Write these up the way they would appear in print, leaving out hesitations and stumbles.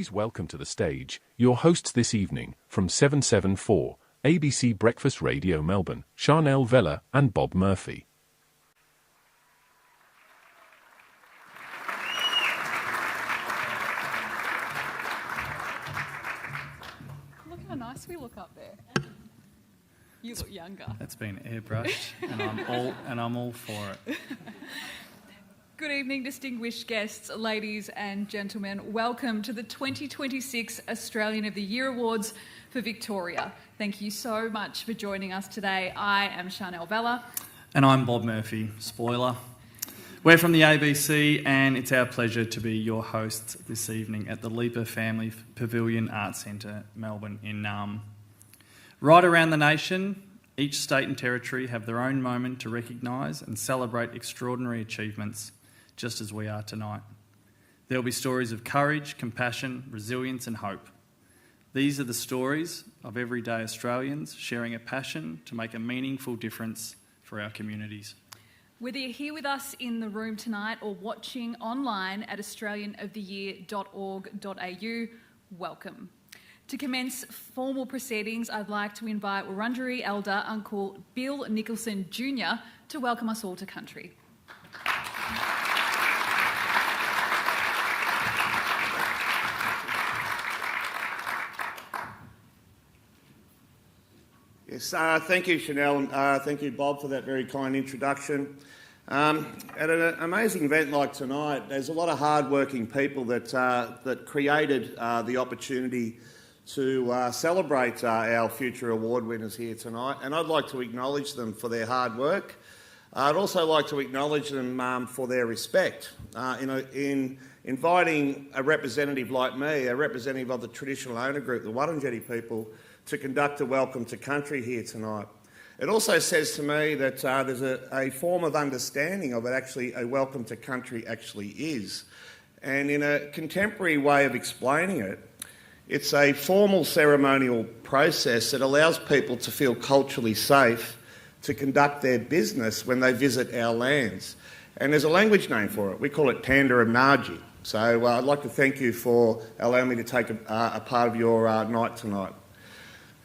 Please welcome to the stage your hosts this evening from 774 ABC Breakfast Radio Melbourne, Chanel Vella and Bob Murphy. Look how nice we look up there. You look younger. That's been airbrushed, and I'm all for it. Good evening, distinguished guests, ladies and gentlemen. Welcome to the 2026 Australian of the Year Awards for Victoria. Thank you so much for joining us today. I am Chanel Vella. And I'm Bob Murphy, spoiler. We're from the ABC, and it's our pleasure to be your hosts this evening at the Leaper Family Pavilion Arts Centre, Melbourne in Naarm. Right around the nation, each state and territory have their own moment to recognise and celebrate extraordinary achievements, just as we are tonight. There will be stories of courage, compassion, resilience and hope. These are the stories of everyday Australians sharing a passion to make a meaningful difference for our communities. Whether you're here with us in the room tonight or watching online at australianoftheyear.org.au, welcome. To commence formal proceedings, I'd like to invite Wurundjeri Elder Uncle Bill Nicholson Jr. to welcome us all to country. Yes, thank you, Chanel. Thank you, Bob, for that very kind introduction. At an amazing event like tonight, there's a lot of hard-working people that created the opportunity to celebrate our future award winners here tonight, and I'd like to acknowledge them for their hard work. I'd also like to acknowledge them for their respect. In inviting a representative like me, a representative of the traditional owner group, the Wurundjeri people, to conduct a welcome to country here tonight. It also says to me that there's a form of understanding of what actually a welcome to country actually is. And in a contemporary way of explaining it, it's a formal ceremonial process that allows people to feel culturally safe to conduct their business when they visit our lands. And there's a language name for it. We call it Tandaramnaji. So I'd like to thank you for allowing me to take a part of your night tonight.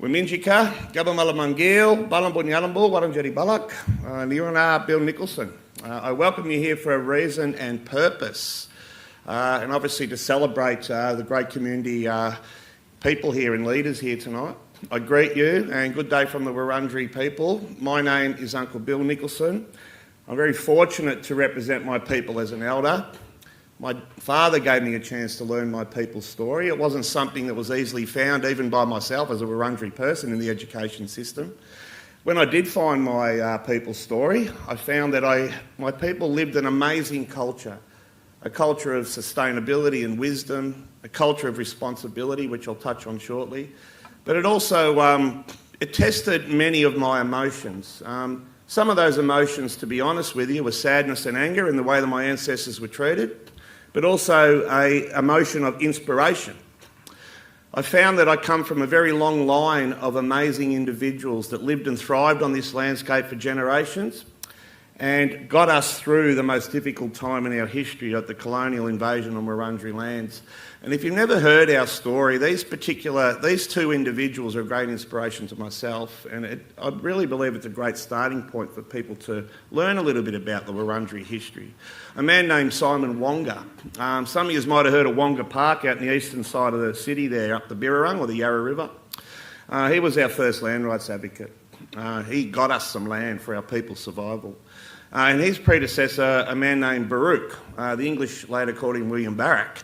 Wiminjika, Gabamallamangil, Balambunyalambul, Wurundjeri Balak, Nirana Bill Nicholson. I welcome you here for a reason and purpose, and obviously to celebrate the great community people here and leaders here tonight. I greet you and good day from the Wurundjeri people. My name is Uncle Bill Nicholson. I'm very fortunate to represent my people as an elder. My father gave me a chance to learn my people's story. It wasn't something that was easily found even by myself as a Wurundjeri person in the education system. When I did find my people's story, I found that my people lived an amazing culture, a culture of sustainability and wisdom, a culture of responsibility, which I'll touch on shortly. But it also it tested many of my emotions. Some of those emotions, to be honest with you, were sadness and anger in the way that my ancestors were treated, but also an emotion of inspiration. I found that I come from a very long line of amazing individuals that lived and thrived on this landscape for generations and got us through the most difficult time in our history of the colonial invasion on Wurundjeri lands. And if you've never heard our story, these two individuals are a great inspiration to myself, and I really believe it's a great starting point for people to learn a little bit about the Wurundjeri history. A man named Simon Wonga. Some of you might have heard of Wonga Park out in the eastern side of the city there, up the Birrarung or the Yarra River. He was our first land rights advocate. He got us some land for our people's survival. And his predecessor, a man named Baruch, the English later called him William Barak.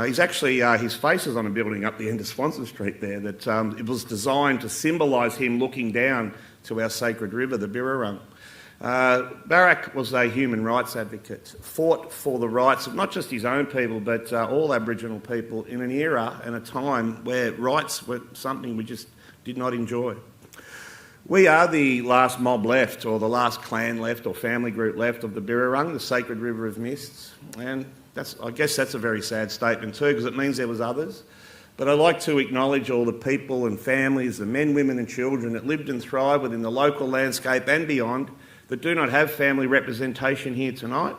He's actually, his face is on a building up the end of Swanston Street there that it was designed to symbolise him looking down to our sacred river, the Birrarung. Barak was a human rights advocate, fought for the rights of not just his own people but all Aboriginal people in an era and a time where rights were something we just did not enjoy. We are the last mob left, or the last clan left, or family group left of the Birrarung, the sacred river of mists, and I guess that's a very sad statement too, because it means there was others. But I'd like to acknowledge all the people and families, the men, women and children that lived and thrived within the local landscape and beyond that do not have family representation here tonight.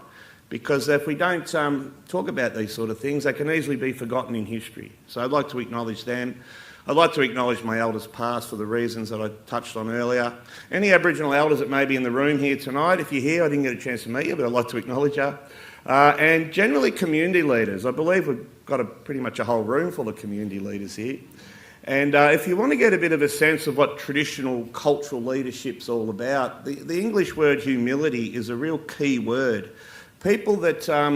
because if we don't talk about these sort of things, they can easily be forgotten in history. So I'd like to acknowledge them. I'd like to acknowledge my elders past for the reasons that I touched on earlier. Any Aboriginal elders that may be in the room here tonight, if you're here, I didn't get a chance to meet you, but I'd like to acknowledge you. And generally community leaders. I believe we've got pretty much a whole room full of community leaders here. And if you want to get a bit of a sense of what traditional cultural leadership's all about, the English word humility is a real key word. People that are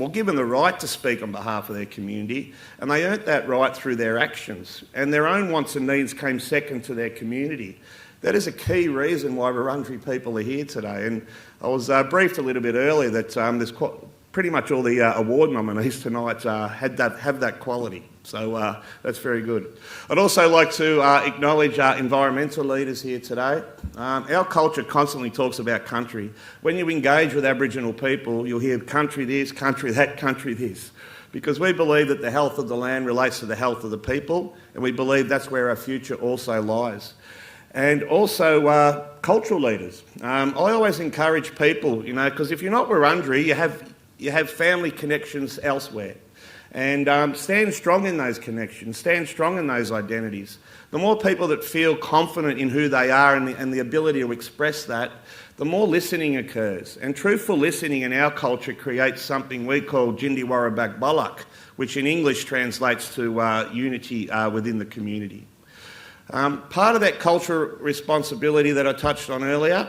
given the right to speak on behalf of their community, and they earned that right through their actions, and their own wants and needs came second to their community. That is a key reason why Wurundjeri people are here today. And I was briefed a little bit earlier that there's pretty much all the award nominees tonight have that quality. So that's very good. I'd also like to acknowledge our environmental leaders here today. Our culture constantly talks about country. When you engage with Aboriginal people, you'll hear country this, country that, country this. Because we believe that the health of the land relates to the health of the people, and we believe that's where our future also lies. And also cultural leaders. I always encourage people, because if you're not Wurundjeri, you have family connections elsewhere. And stand strong in those connections, stand strong in those identities. The more people that feel confident in who they are and the ability to express that, the more listening occurs. And truthful listening in our culture creates something we call Jindi Warabak Balak, which in English translates to unity within the community. Part of that cultural responsibility that I touched on earlier,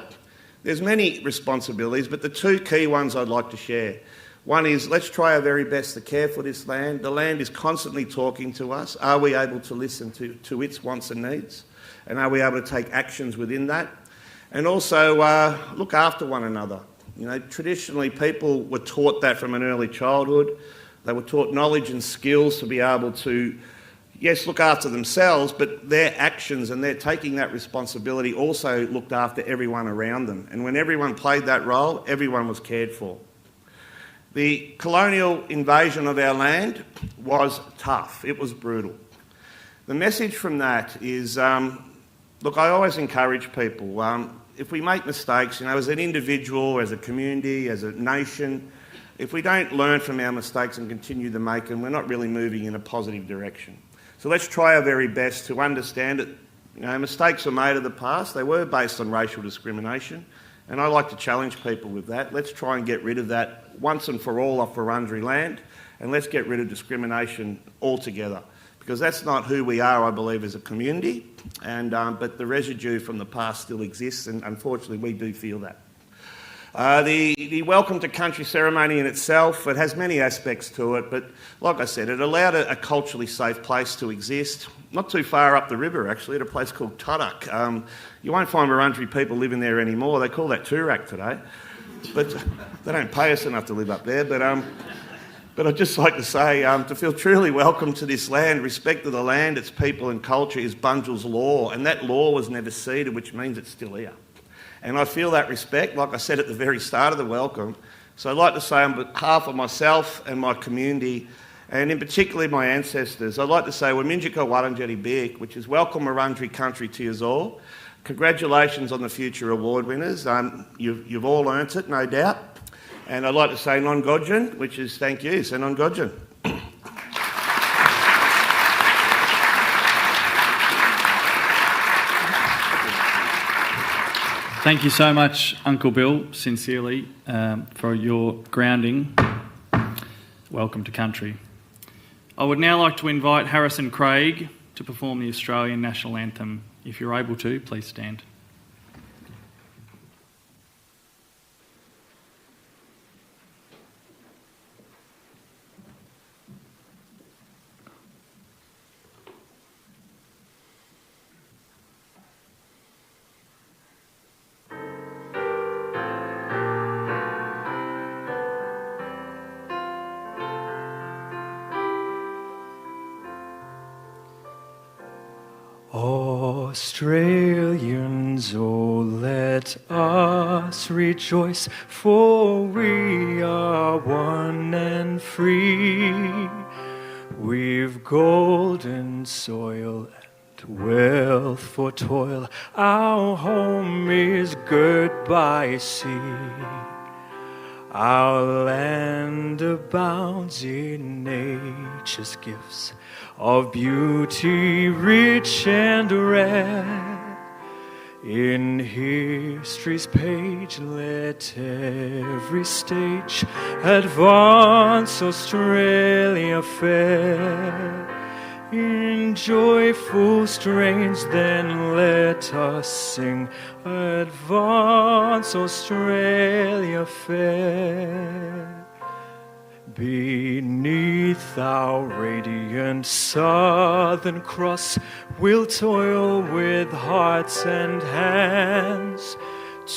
there's many responsibilities, but the two key ones I'd like to share. One is, let's try our very best to care for this land. The land is constantly talking to us. Are we able to listen to its wants and needs? And are we able to take actions within that? And also, look after one another. Traditionally, people were taught that from an early childhood. They were taught knowledge and skills to be able to, yes, look after themselves, but their actions and their taking that responsibility also looked after everyone around them. And when everyone played that role, everyone was cared for. The colonial invasion of our land was tough. It was brutal. The message from that is, look, I always encourage people, if we make mistakes, as an individual, as a community, as a nation, if we don't learn from our mistakes and continue to make them, we're not really moving in a positive direction. So let's try our very best to understand that mistakes were made in the past. They were based on racial discrimination. And I like to challenge people with that. Let's try and get rid of that once and for all off Wurundjeri land, and let's get rid of discrimination altogether, because that's not who we are, I believe, as a community. And but the residue from the past still exists, and unfortunately we do feel that. The Welcome to Country ceremony in itself, it has many aspects to it, but like I said, it allowed a culturally safe place to exist, not too far up the river actually, at a place called Tudak. You won't find Wurundjeri people living there anymore. They call that Toorak today, but they don't pay us enough to live up there. But I'd just like to say, to feel truly welcome to this land, respect of the land, its people and culture is Bunjil's law, and that law was never ceded, which means it's still here. And I feel that respect, like I said at the very start of the welcome. So I'd like to say on behalf of myself and my community, and in particular my ancestors, I'd like to say Waminjika Wurundjeri Biik, which is welcome Wurundjeri country to you all. Congratulations on the future award winners. You've all earned it, no doubt. And I'd like to say Non Godjin, which is thank you, so Non Godjin. Thank you so much, Uncle Bill, sincerely, for your grounding. Welcome to country. I would now like to invite Harrison Craig to perform the Australian National Anthem. If you're able to, please stand. Australians, oh, let us rejoice, for we are one and free. We've golden soil and wealth for toil. Our home is girt by sea. Our land abounds in nature's gifts of beauty rich and rare. In history's page, let every stage advance Australia fair. In joyful strains, then let us sing, advance Australia fair. Beneath our radiant Southern Cross, we'll toil with hearts and hands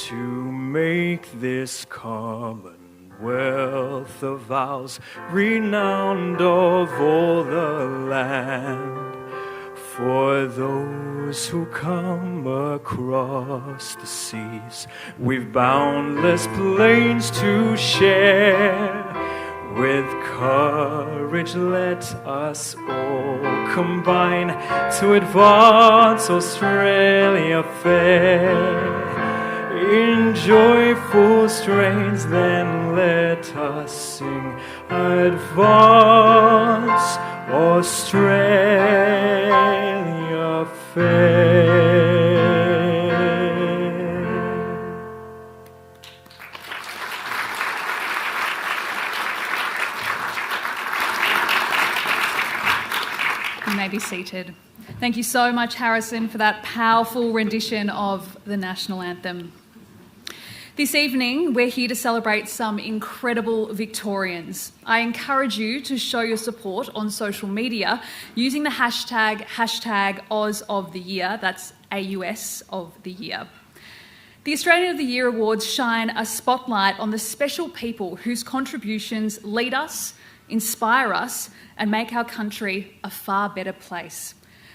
to make this commonwealth of ours renowned of all the land. For those who come across the seas, we've boundless plains to share. With courage let us all combine to advance Australia fair. In joyful strains then let us sing, advance Australia fair. You may be seated. Thank you so much, Harrison, for that powerful rendition of the national anthem. This evening, we're here to celebrate some incredible Victorians. I encourage you to show your support on social media using the hashtag #AusOfTheYear, that's AUS of the year. The Australian of the Year Awards shine a spotlight on the special people whose contributions lead us, inspire us, and make our country a far better place.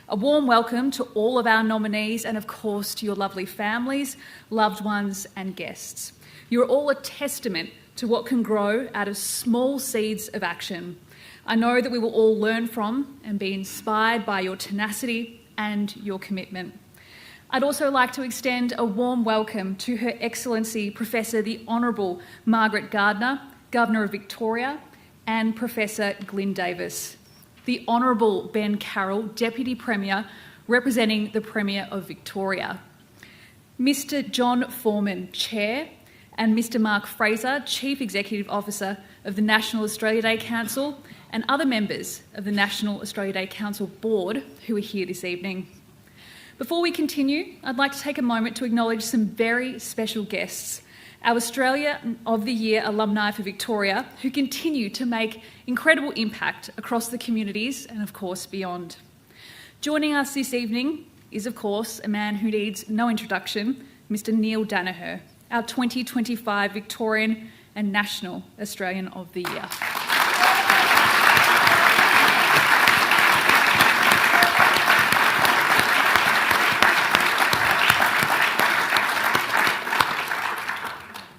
A warm welcome to all of our nominees and, of course, to your lovely families, loved ones and guests. You're all a testament to what can grow out of small seeds of action. I know that we will all learn from and be inspired by your tenacity and your commitment. I'd also like to extend a warm welcome to Her Excellency Professor the Honourable Margaret Gardner, Governor of Victoria, and Professor Glyn Davis. The Honourable Ben Carroll, Deputy Premier, representing the Premier of Victoria. Mr John Foreman, Chair, and Mr Mark Fraser, Chief Executive Officer of the National Australia Day Council, and other members of the National Australia Day Council Board who are here this evening. Before we continue, I'd like to take a moment to acknowledge some very special guests. Our Australia of the Year alumni for Victoria, who continue to make incredible impact across the communities and, of course, beyond. Joining us this evening is, of course, a man who needs no introduction, Mr Neil Danaher, our 2025 Victorian and National Australian of the Year.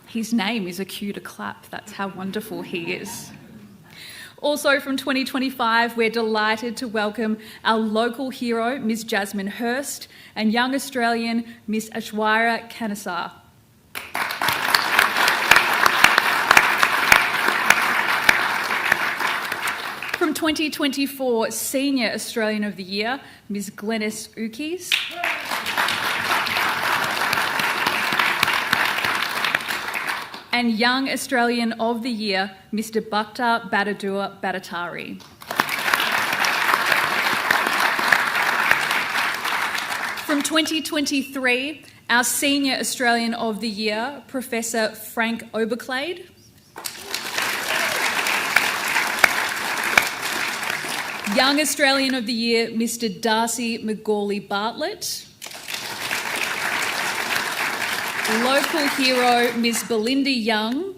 His name is a cue to clap. That's how wonderful he is. Also from 2025, we're delighted to welcome our local hero, Ms Jasmine Hurst, and young Australian, Ms Aishwarya Kanisar. From 2024, Senior Australian of the Year, Ms Glenys Ukes. And Young Australian of the Year, Mr Bhakta Badadur Bhattacharya. From 2023, our Senior Australian of the Year, Professor Frank Oberclade. Young Australian of the Year, Mr Darcy McGawley Bartlett. Local hero, Ms Belinda Young.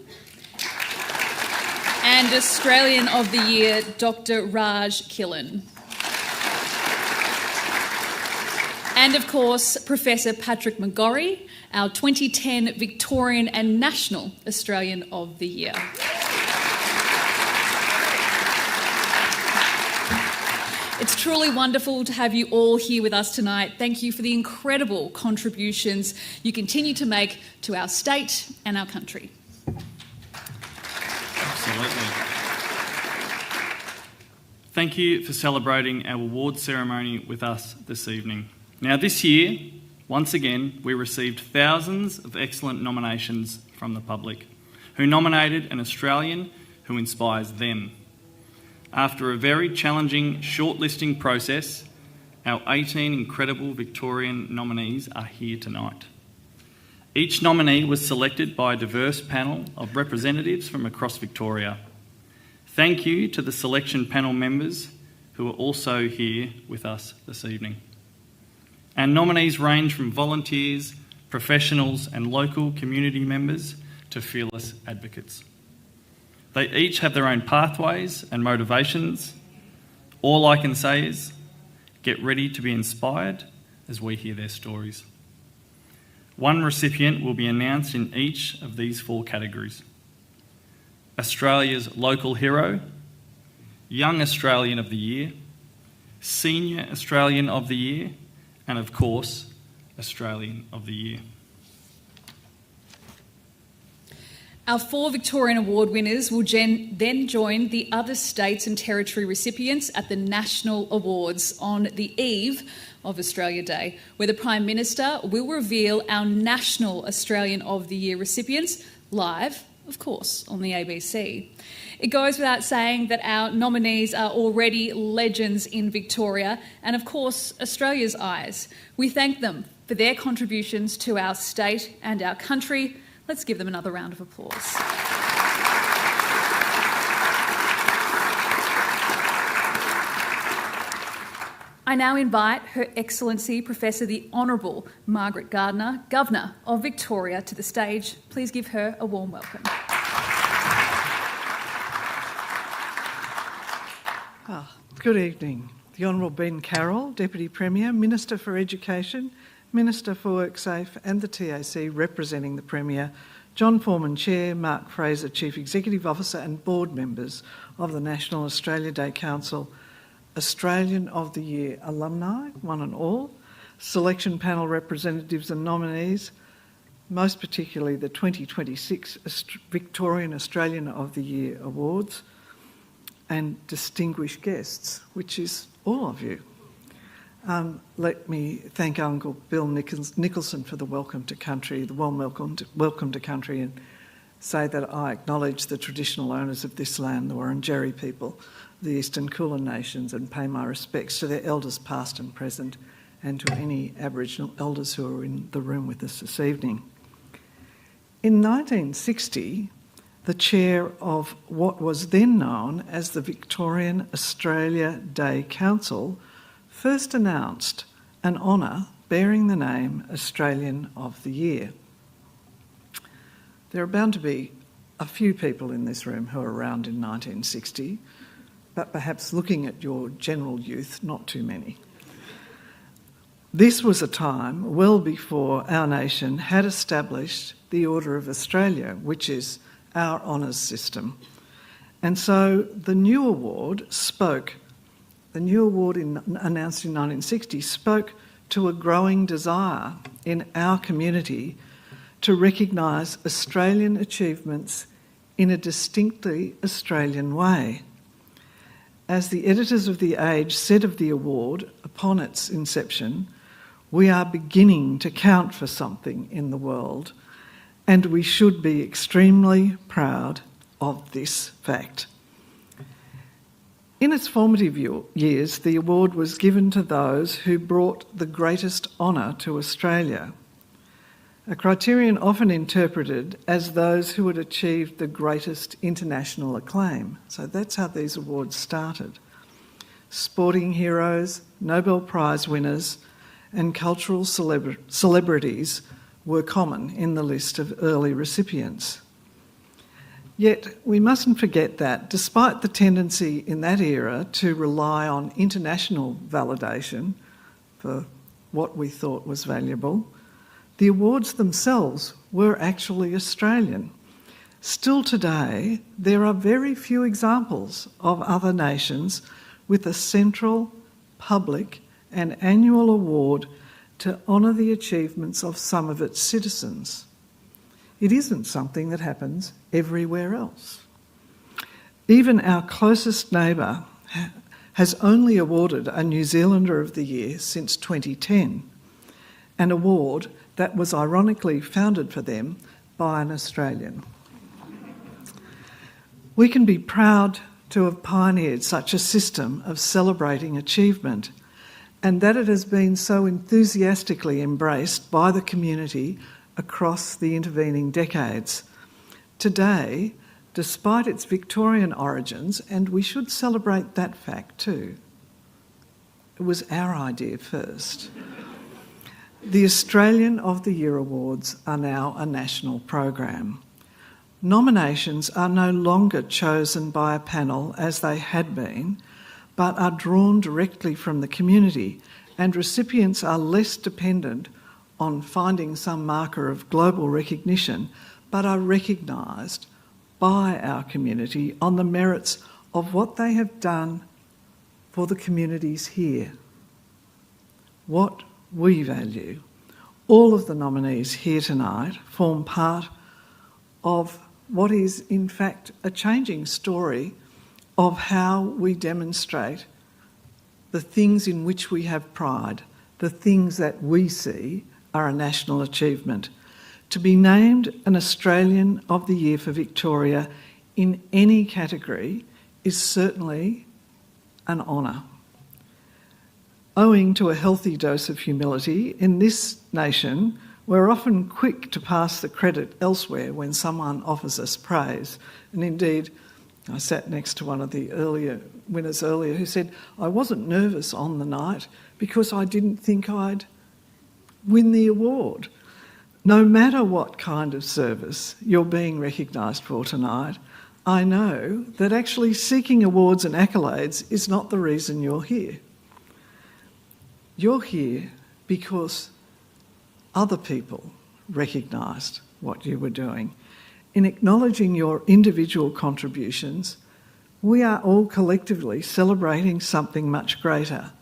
And Australian of the Year, Dr Raj Killen. And of course, Professor Patrick McGorry, our 2010 Victorian and National Australian of the Year. It's truly wonderful to have you all here with us tonight. Thank you for the incredible contributions you continue to make to our state and our country. Absolutely. Thank you for celebrating our award ceremony with us this evening. Now, this year, once again, we received thousands of excellent nominations from the public, who nominated an Australian who inspires them. After a very challenging shortlisting process, our 18 incredible Victorian nominees are here tonight. Each nominee was selected by a diverse panel of representatives from across Victoria. Thank you to the selection panel members who are also here with us this evening. Our nominees range from volunteers, professionals and local community members to fearless advocates. They each have their own pathways and motivations. All I can say is, get ready to be inspired as we hear their stories. One recipient will be announced in each of these 4 categories: Australia's Local Hero, Young Australian of the Year, Senior Australian of the Year, and of course, Australian of the Year. Our 4 Victorian Award winners will then join the other states and territory recipients at the National Awards on the eve of Australia Day, where the Prime Minister will reveal our National Australian of the Year recipients live, of course, on the ABC. It goes without saying that our nominees are already legends in Victoria and, of course, Australia's eyes. We thank them for their contributions to our state and our country. Let's give them another round of applause. I now invite Her Excellency Professor the Honourable Margaret Gardner, Governor of Victoria, to the stage. Please give her a warm welcome. Good evening. The Honourable Ben Carroll, Deputy Premier, Minister for Education, Minister for WorkSafe and the TAC representing the Premier, John Foreman Chair, Mark Fraser Chief Executive Officer and board members of the National Australia Day Council, Australian of the Year alumni, one and all, selection panel representatives and nominees, most particularly the 2026 Victorian Australian of the Year Awards, and distinguished guests, which is all of you. Let me thank Uncle Bill Nicholson for the welcome to country, the warm welcome to country, and say that I acknowledge the traditional owners of this land, the Wurundjeri people, the Eastern Kulin Nations, and pay my respects to their elders past and present, and to any Aboriginal elders who are in the room with us this evening. In 1960, the chair of what was then known as the Victorian Australia Day Council first announced an honour bearing the name Australian of the Year. There are bound to be a few people in this room who were around in 1960, but perhaps looking at your general youth, not too many. This was a time well before our nation had established the Order of Australia, which is our honours system. And so the new award announced in 1960 spoke to a growing desire in our community to recognise Australian achievements in a distinctly Australian way. As the editors of The Age said of the award upon its inception, we are beginning to count for something in the world, and we should be extremely proud of this fact. In its formative years, the award was given to those who brought the greatest honour to Australia, a criterion often interpreted as those who had achieved the greatest international acclaim. So that's how these awards started. Sporting heroes, Nobel Prize winners, and cultural celebrities were common in the list of early recipients. Yet we mustn't forget that, despite the tendency in that era to rely on international validation for what we thought was valuable, the awards themselves were actually Australian. Still today, there are very few examples of other nations with a central, public and annual award to honour the achievements of some of its citizens. It isn't something that happens everywhere else. Even our closest neighbour has only awarded a New Zealander of the Year since 2010, an award that was ironically founded for them by an Australian. We can be proud to have pioneered such a system of celebrating achievement, and that it has been so enthusiastically embraced by the community across the intervening decades. Today, despite its Victorian origins, and we should celebrate that fact too, it was our idea first. The Australian of the Year Awards are now a national program. Nominations are no longer chosen by a panel as they had been, but are drawn directly from the community, and recipients are less dependent on finding some marker of global recognition, but are recognised by our community on the merits of what they have done for the communities here. What we value. All of the nominees here tonight form part of what is in fact a changing story of how we demonstrate the things in which we have pride, the things that we see are a national achievement. To be named an Australian of the Year for Victoria in any category is certainly an honour. Owing to a healthy dose of humility, in this nation, we're often quick to pass the credit elsewhere when someone offers us praise. And indeed, I sat next to one of the winners earlier who said, I wasn't nervous on the night because I didn't think I'd win the award. No matter what kind of service you're being recognised for tonight, I know that actually seeking awards and accolades is not the reason you're here. You're here because other people recognised what you were doing. In acknowledging your individual contributions, we are all collectively celebrating something much greater.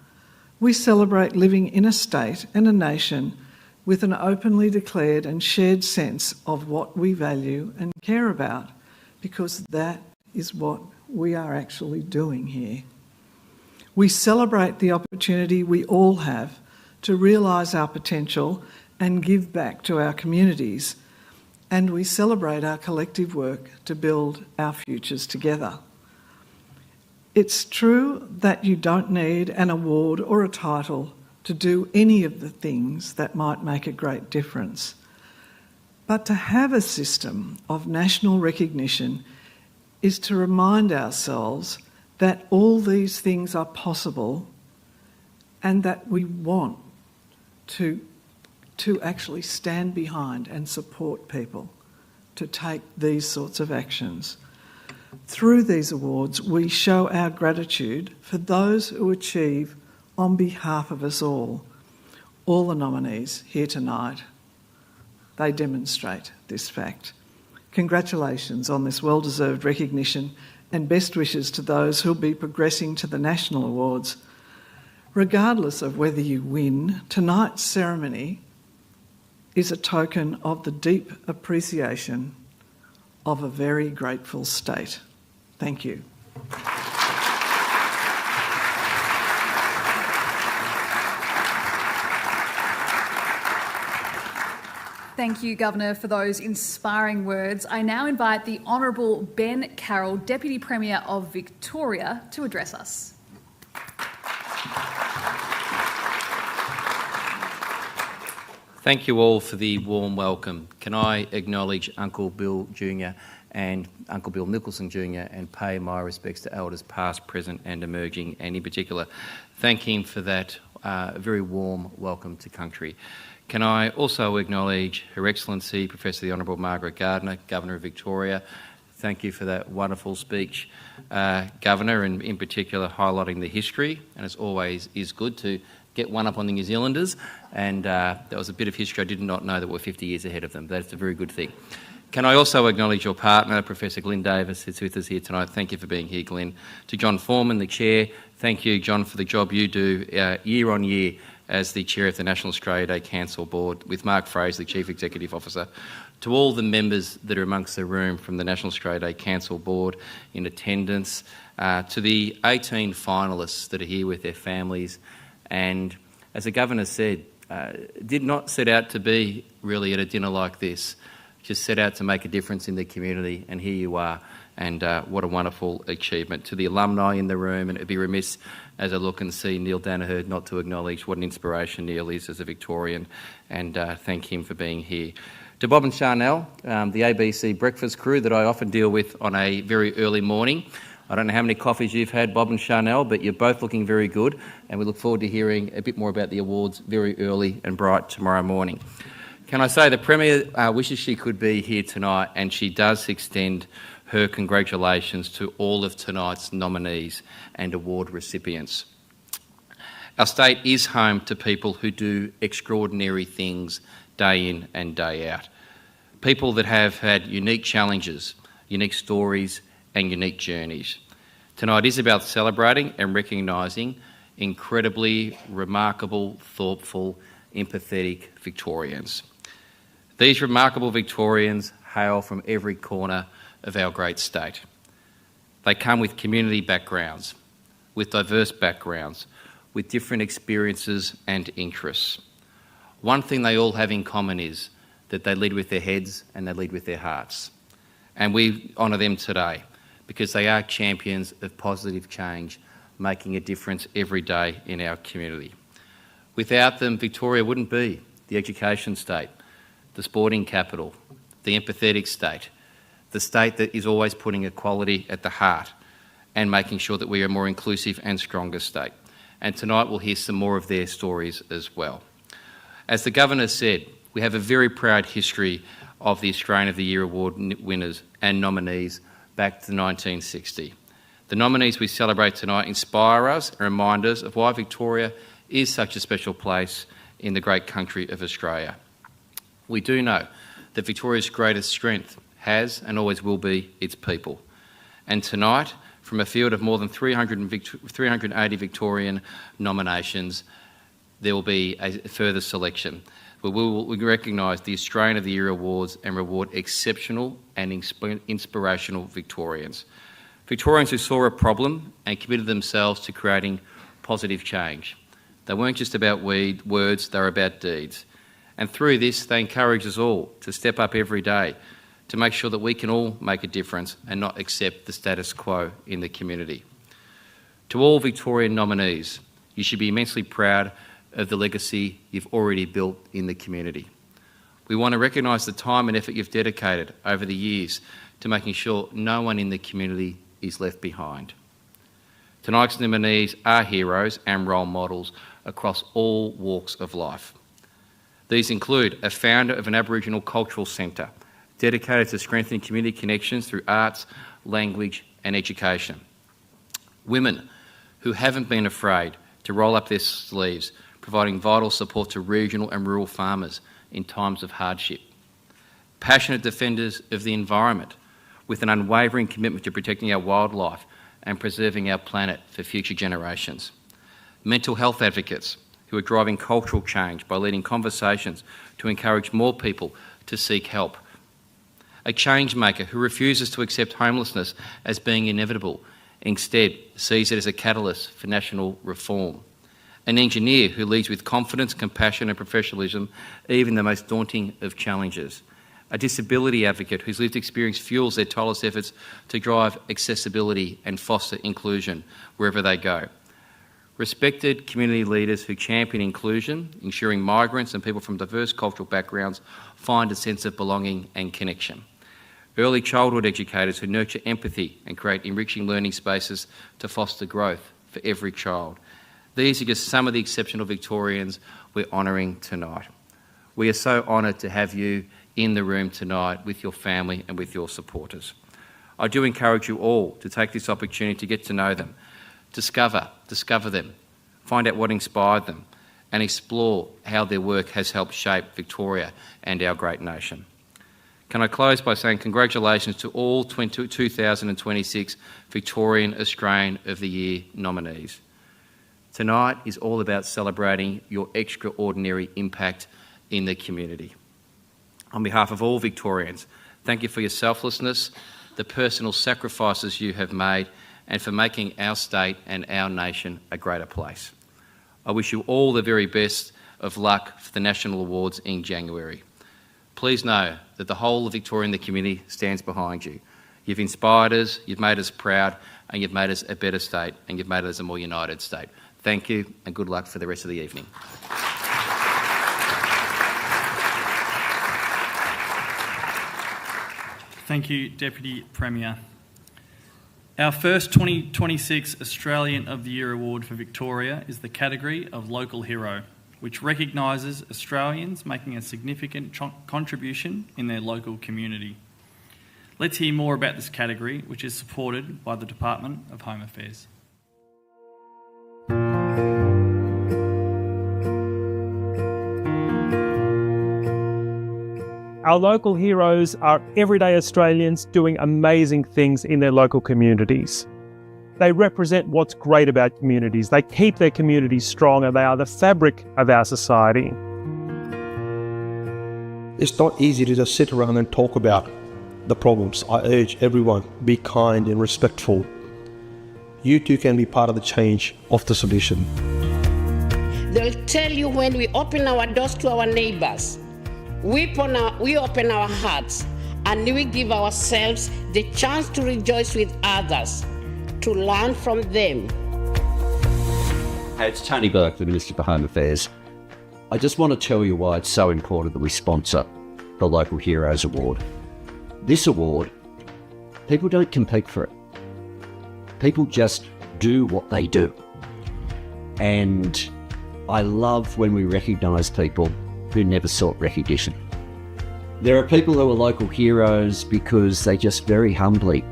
We celebrate living in a state and a nation with an openly declared and shared sense of what we value and care about, because that is what we are actually doing here. We celebrate the opportunity we all have to realise our potential and give back to our communities, and we celebrate our collective work to build our futures together. It's true that you don't need an award or a title to do any of the things that might make a great difference. But to have a system of national recognition is to remind ourselves that all these things are possible and that we want to actually stand behind and support people to take these sorts of actions. Through these awards, we show our gratitude for those who achieve on behalf of us all. All the nominees here tonight, they demonstrate this fact. Congratulations on this well-deserved recognition, and best wishes to those who'll be progressing to the national awards. Regardless of whether you win, tonight's ceremony is a token of the deep appreciation of a very grateful state. Thank you. Thank you, Governor, for those inspiring words. I now invite the Honourable Ben Carroll, Deputy Premier of Victoria, to address us. Thank you all for the warm welcome. Can I acknowledge Uncle Bill Jr. and Uncle Bill Nicholson Jr. and pay my respects to elders past, present and emerging, and in particular thank him for that very warm welcome to country. Can I also acknowledge Her Excellency Professor the Honourable Margaret Gardner, Governor of Victoria. Thank you for that wonderful speech, Governor, and in particular highlighting the history. And as always is good to get one up on the New Zealanders, and that was a bit of history I did not know that we're 50 years ahead of them. That's a very good thing. Can I also acknowledge your partner, Professor Glyn Davis, who's with us here tonight. Thank you for being here, Glyn. To John Foreman, the Chair, thank you, John, for the job you do year on year as the Chair of the National Australia Day Council Board, with Mark Fraser, the Chief Executive Officer, to all the members that are amongst the room from the National Australia Day Council Board in attendance, to the 18 finalists that are here with their families, and as the Governor said, did not set out to be really at a dinner like this, just set out to make a difference in the community, and here you are. And what a wonderful achievement. To the alumni in the room, and it'd be remiss as I look and see Neil Danaher not to acknowledge what an inspiration Neil is as a Victorian, and thank him for being here. To Bob and Charnel, the ABC breakfast crew that I often deal with on a very early morning. I don't know how many coffees you've had, Bob and Charnel, but you're both looking very good, and we look forward to hearing a bit more about the awards very early and bright tomorrow morning. Can I say the Premier wishes she could be here tonight, and she does extend her congratulations to all of tonight's nominees and award recipients. Our state is home to people who do extraordinary things day in and day out. People that have had unique challenges, unique stories and unique journeys. Tonight is about celebrating and recognising incredibly remarkable, thoughtful, empathetic Victorians. These remarkable Victorians hail from every corner of our great state. They come with community backgrounds, with diverse backgrounds, with different experiences and interests. One thing they all have in common is that they lead with their heads and they lead with their hearts. And we honour them today because they are champions of positive change, making a difference every day in our community. Without them, Victoria wouldn't be the education state, the sporting capital, the empathetic state, the state that is always putting equality at the heart and making sure that we are a more inclusive and stronger state. And tonight we'll hear some more of their stories as well. As the Governor said, we have a very proud history of the Australian of the Year Award winners and nominees back to 1960. The nominees we celebrate tonight inspire us and remind us of why Victoria is such a special place in the great country of Australia. We do know that Victoria's greatest strength has and always will be its people. And tonight, from a field of more than 380 Victorian nominations, there will be a further selection where we will recognise the Australian of the Year Awards and reward exceptional and inspirational Victorians. Victorians who saw a problem and committed themselves to creating positive change. They weren't just about words, they were about deeds. And through this, they encourage us all to step up every day to make sure that we can all make a difference and not accept the status quo in the community. To all Victorian nominees, you should be immensely proud of the legacy you've already built in the community. We want to recognise the time and effort you've dedicated over the years to making sure no one in the community is left behind. Tonight's nominees are heroes and role models across all walks of life. These include a founder of an Aboriginal cultural centre dedicated to strengthening community connections through arts, language and education. Women who haven't been afraid to roll up their sleeves, providing vital support to regional and rural farmers in times of hardship. Passionate defenders of the environment with an unwavering commitment to protecting our wildlife and preserving our planet for future generations. Mental health advocates who are driving cultural change by leading conversations to encourage more people to seek help. A change maker who refuses to accept homelessness as being inevitable, instead sees it as a catalyst for national reform. An engineer who leads with confidence, compassion and professionalism, even the most daunting of challenges. A disability advocate whose lived experience fuels their tireless efforts to drive accessibility and foster inclusion wherever they go. Respected community leaders who champion inclusion, ensuring migrants and people from diverse cultural backgrounds find a sense of belonging and connection. Early childhood educators who nurture empathy and create enriching learning spaces to foster growth for every child. These are just some of the exceptional Victorians we're honouring tonight. We are so honoured to have you in the room tonight with your family and with your supporters. I do encourage you all to take this opportunity to get to know them, discover them, find out what inspired them, and explore how their work has helped shape Victoria and our great nation. Can I close by saying congratulations to all 2026 Victorian Australian of the Year nominees. Tonight is all about celebrating your extraordinary impact in the community. On behalf of all Victorians, thank you for your selflessness, the personal sacrifices you have made, and for making our state and our nation a greater place. I wish you all the very best of luck for the National Awards in January. Please know that the whole of Victoria and the community stands behind you. You've inspired us, you've made us proud, and you've made us a better state, and you've made us a more united state. Thank you, and good luck for the rest of the evening. Thank you, Deputy Premier. Our first 2026 Australian of the Year award for Victoria is the category of Local Hero, which recognises Australians making a significant contribution in their local community. Let's hear more about this category, which is supported by the Department of Home Affairs. Our local heroes are everyday Australians doing amazing things in their local communities. They represent what's great about communities. They keep their communities strong, and they are the fabric of our society. It's not easy to just sit around and talk about the problems. I urge everyone, be kind and respectful. You too can be part of the change of the solution. They'll tell you when we open our doors to our neighbours, we open our hearts, and we give ourselves the chance to rejoice with others, to learn from them. Hey, it's Tony Burke, the Minister for Home Affairs. I just want to tell you why it's so important that we sponsor the Local Heroes Award. This award, people don't compete for it. People just do what they do. And I love when we recognise people who never sought recognition. There are people who are local heroes because they just very humbly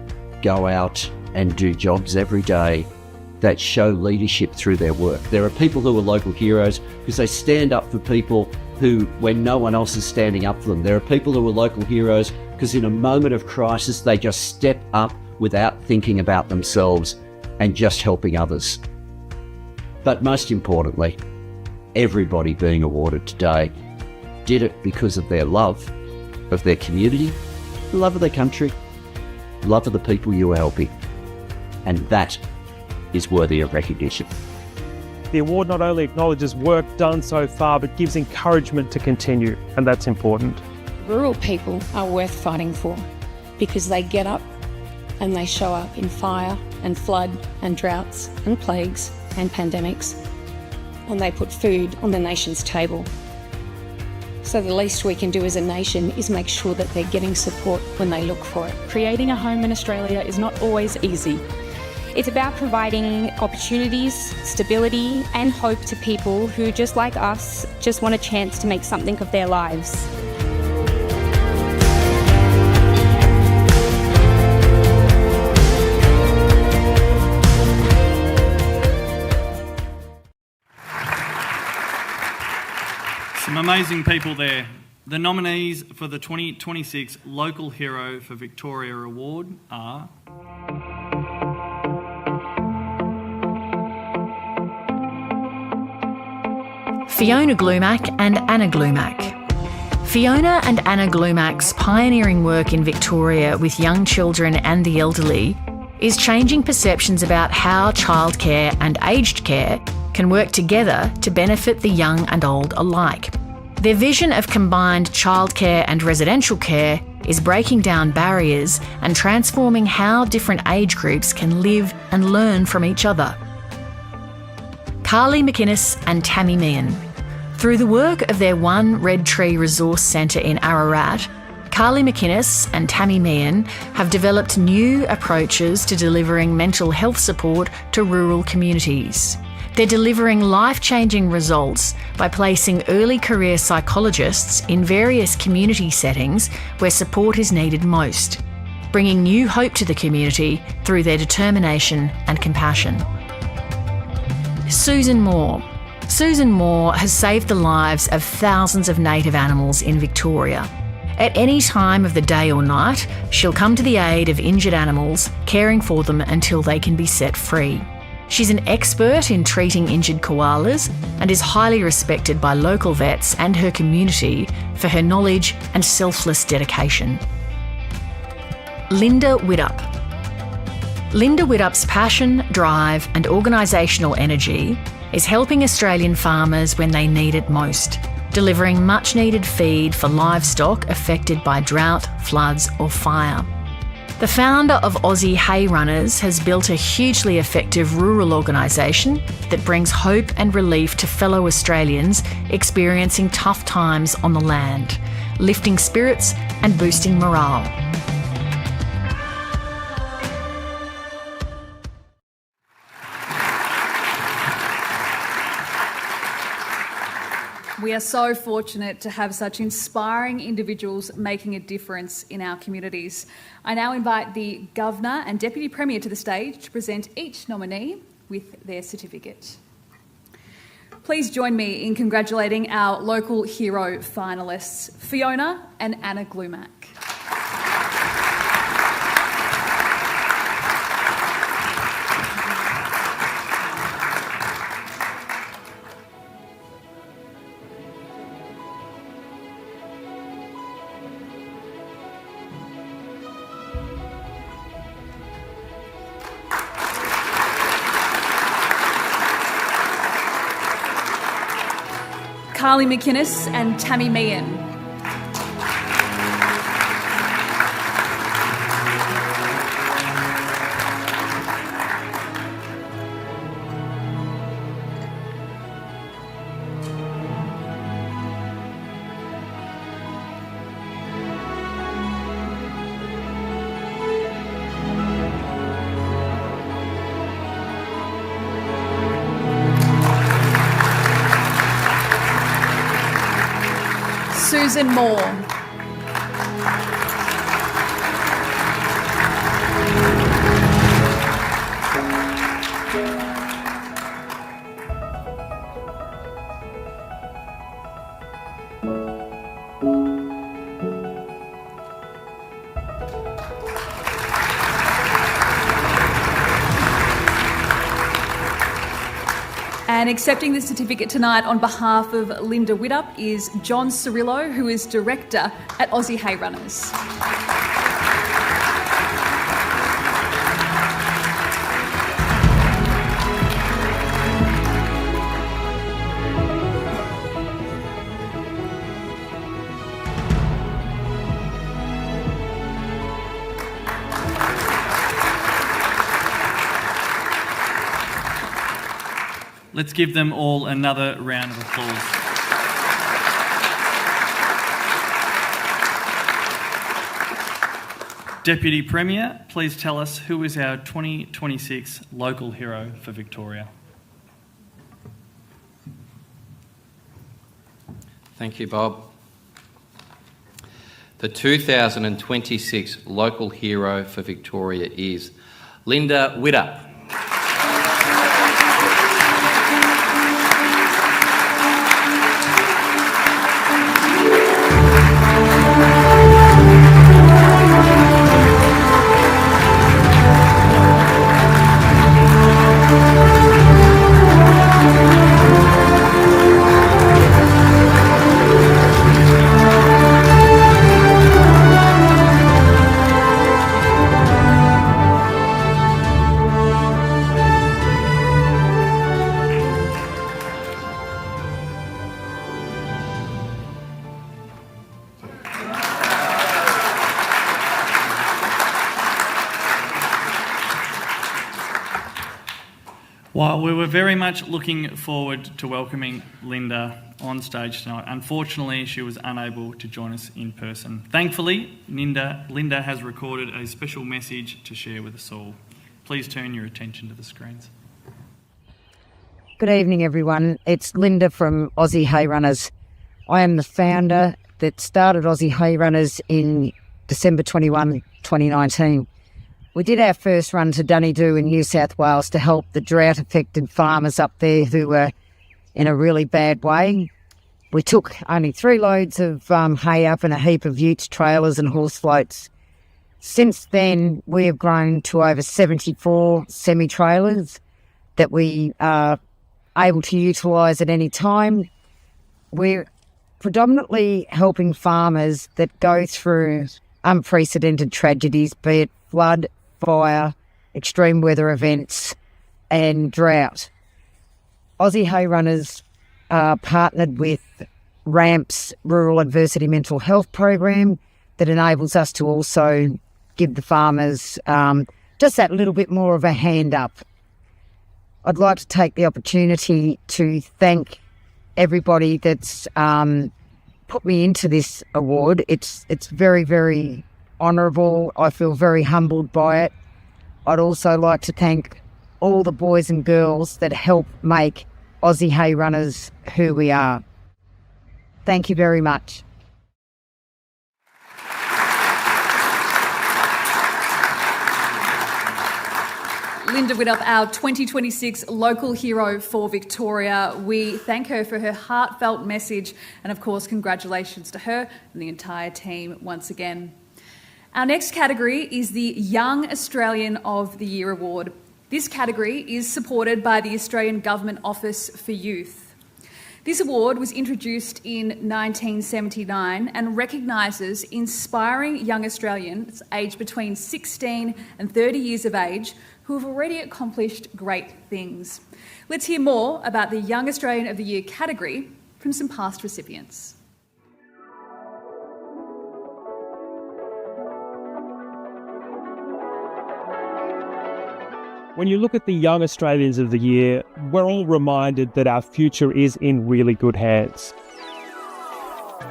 go out and do jobs every day that show leadership through their work. There are people who are local heroes because they stand up for people who, when no one else is standing up for them. There are people who are local heroes because in a moment of crisis, they just step up without thinking about themselves and just helping others. But most importantly, everybody being awarded today did it because of their love of their community, love of their country, love of the people you are helping. And that is worthy of recognition. The award not only acknowledges work done so far, but gives encouragement to continue, and that's important. Rural people are worth fighting for because they get up and they show up in fire and flood and droughts and plagues and pandemics, and they put food on the nation's table. So the least we can do as a nation is make sure that they're getting support when they look for it. Creating a home in Australia is not always easy. It's about providing opportunities, stability and hope to people who, just like us, just want a chance to make something of their lives. Some amazing people there. The nominees for the 2026 Local Hero for Victoria Award are Fiona Glumac and Anna Glumac. Fiona and Anna Glumac's pioneering work in Victoria with young children and the elderly is changing perceptions about how childcare and aged care can work together to benefit the young and old alike. Their vision of combined childcare and residential care is breaking down barriers and transforming how different age groups can live and learn from each other. Carly McInnes and Tammy Meehan. Through the work of their One Red Tree Resource Centre in Ararat, Carly McInnes and Tammy Meehan have developed new approaches to delivering mental health support to rural communities. They're delivering life-changing results by placing early career psychologists in various community settings where support is needed most, bringing new hope to the community through their determination and compassion. Susan Moore. Susan Moore has saved the lives of thousands of native animals in Victoria. At any time of the day or night, she'll come to the aid of injured animals, caring for them until they can be set free. She's an expert in treating injured koalas and is highly respected by local vets and her community for her knowledge and selfless dedication. Linda Widdop. Linda Widdop's passion, drive and organisational energy is helping Australian farmers when they need it most, delivering much needed feed for livestock affected by drought, floods or fire. The founder of Aussie Hay Runners has built a hugely effective rural organisation that brings hope and relief to fellow Australians experiencing tough times on the land, lifting spirits and boosting morale. We are so fortunate to have such inspiring individuals making a difference in our communities. I now invite the Governor and Deputy Premier to the stage to present each nominee with their certificate. Please join me in congratulating our local hero finalists, Fiona and Anna Glumac. Carly McInnes and Tammy Meehan. Susan Moore. And accepting the certificate tonight on behalf of Linda Widdop is John Cirillo, who is Director at Aussie Hay Runners. Let's give them all another round of applause. Deputy Premier, please tell us who is our 2026 local hero for Victoria. Thank you, Bob. The 2026 local hero for Victoria is Linda Widdop. While we were very much looking forward to welcoming Linda on stage tonight, unfortunately she was unable to join us in person. Thankfully, Linda has recorded a special message to share with us all. Please turn your attention to the screens. Good evening, everyone. It's Linda from Aussie Hay Runners. I am the founder that started Aussie Hay Runners in December 21, 2019. We did our first run to Dunedoo in New South Wales to help the drought-affected farmers up there who were in a really bad way. We took only 3 loads of hay up and a heap of utes, trailers and horse floats. Since then, we have grown to over 74 semi-trailers, that we are able to utilise at any time. We're predominantly helping farmers that go through unprecedented tragedies, be it flood, fire, extreme weather events and drought. Aussie Hay Runners are partnered with RAMP's Rural Adversity Mental Health Program that enables us to also give the farmers just that little bit more of a hand up. I'd like to take the opportunity to thank everybody that's put me into this award. It's very, very honourable. I feel very humbled by it. I'd also like to thank all the boys and girls that help make Aussie Hay Runners who we are. Thank you very much. Linda Widdop, our 2026 local hero for Victoria. We thank her for her heartfelt message and, of course, congratulations to her and the entire team once again. Our next category is the Young Australian of the Year Award. This category is supported by the Australian Government Office for Youth. This award was introduced in 1979 and recognises inspiring young Australians aged between 16 and 30 years of age who have already accomplished great things. Let's hear more about the Young Australian of the Year category from some past recipients. When you look at the Young Australians of the Year, we're all reminded that our future is in really good hands.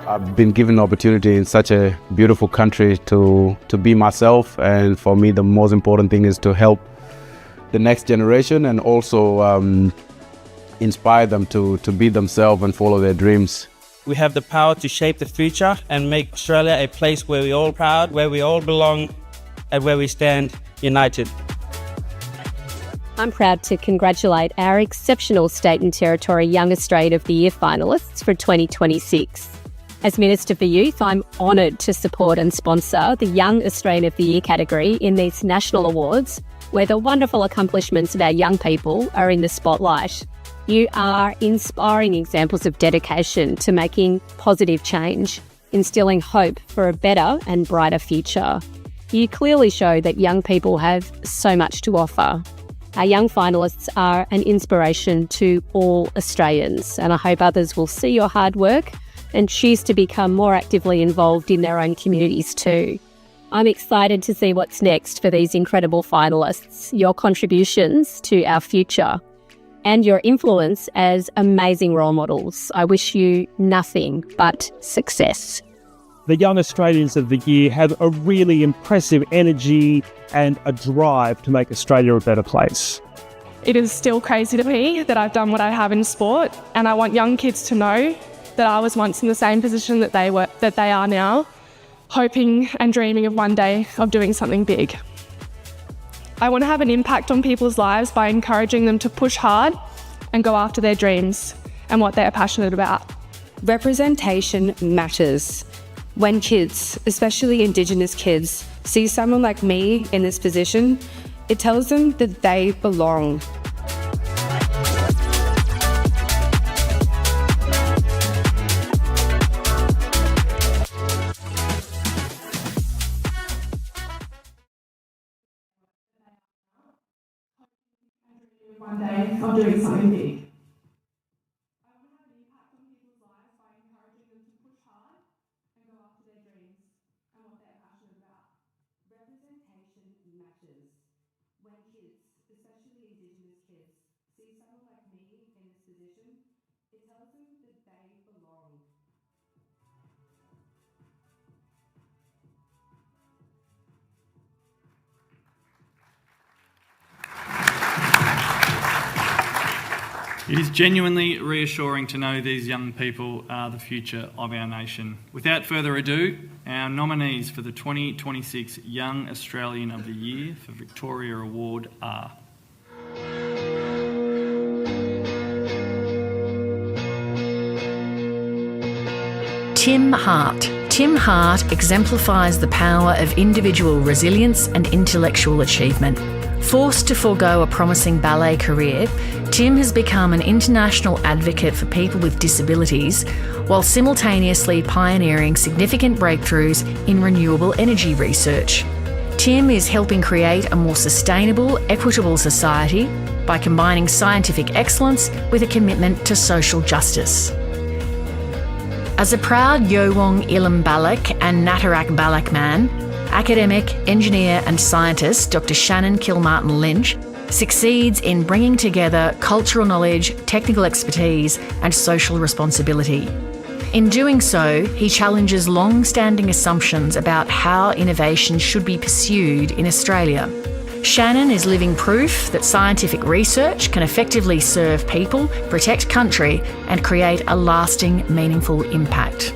I've been given the opportunity in such a beautiful country to be myself, and for me the most important thing is to help the next generation and also inspire them to be themselves and follow their dreams. We have the power to shape the future and make Australia a place where we're all proud, where we all belong, and where we stand united. I'm proud to congratulate our exceptional State and Territory Young Australian of the Year finalists for 2026. As Minister for Youth, I'm honoured to support and sponsor the Young Australian of the Year category in these national awards, where the wonderful accomplishments of our young people are in the spotlight. You are inspiring examples of dedication to making positive change, instilling hope for a better and brighter future. You clearly show that young people have so much to offer. Our young finalists are an inspiration to all Australians, and I hope others will see your hard work and choose to become more actively involved in their own communities too. I'm excited to see what's next for these incredible finalists, your contributions to our future, and your influence as amazing role models. I wish you nothing but success. The Young Australians of the Year have a really impressive energy and a drive to make Australia a better place. It is still crazy to me that I've done what I have in sport, and I want young kids to know that I was once in the same position that they are now, hoping and dreaming of one day of doing something big. I want to have an impact on people's lives by encouraging them to push hard and go after their dreams and what they're passionate about. Representation matters. When kids, especially Indigenous kids, see someone like me in this position, it tells them that they belong. One day of doing something big. It is genuinely reassuring to know these young people are the future of our nation. Without further ado, our nominees for the 2026 Young Australian of the Year for Victoria Award are... Tim Hart. Tim Hart exemplifies the power of individual resilience and intellectual achievement. Forced to forego a promising ballet career, Tim has become an international advocate for people with disabilities while simultaneously pioneering significant breakthroughs in renewable energy research. Tim is helping create a more sustainable, equitable society by combining scientific excellence with a commitment to social justice. As a proud Yowong Ilam Balak and Natarak Balak man, academic, engineer and scientist Dr. Shannon Kilmartin-Lynch succeeds in bringing together cultural knowledge, technical expertise and social responsibility. In doing so, he challenges long-standing assumptions about how innovation should be pursued in Australia. Shannon is living proof that scientific research can effectively serve people, protect country and create a lasting, meaningful impact.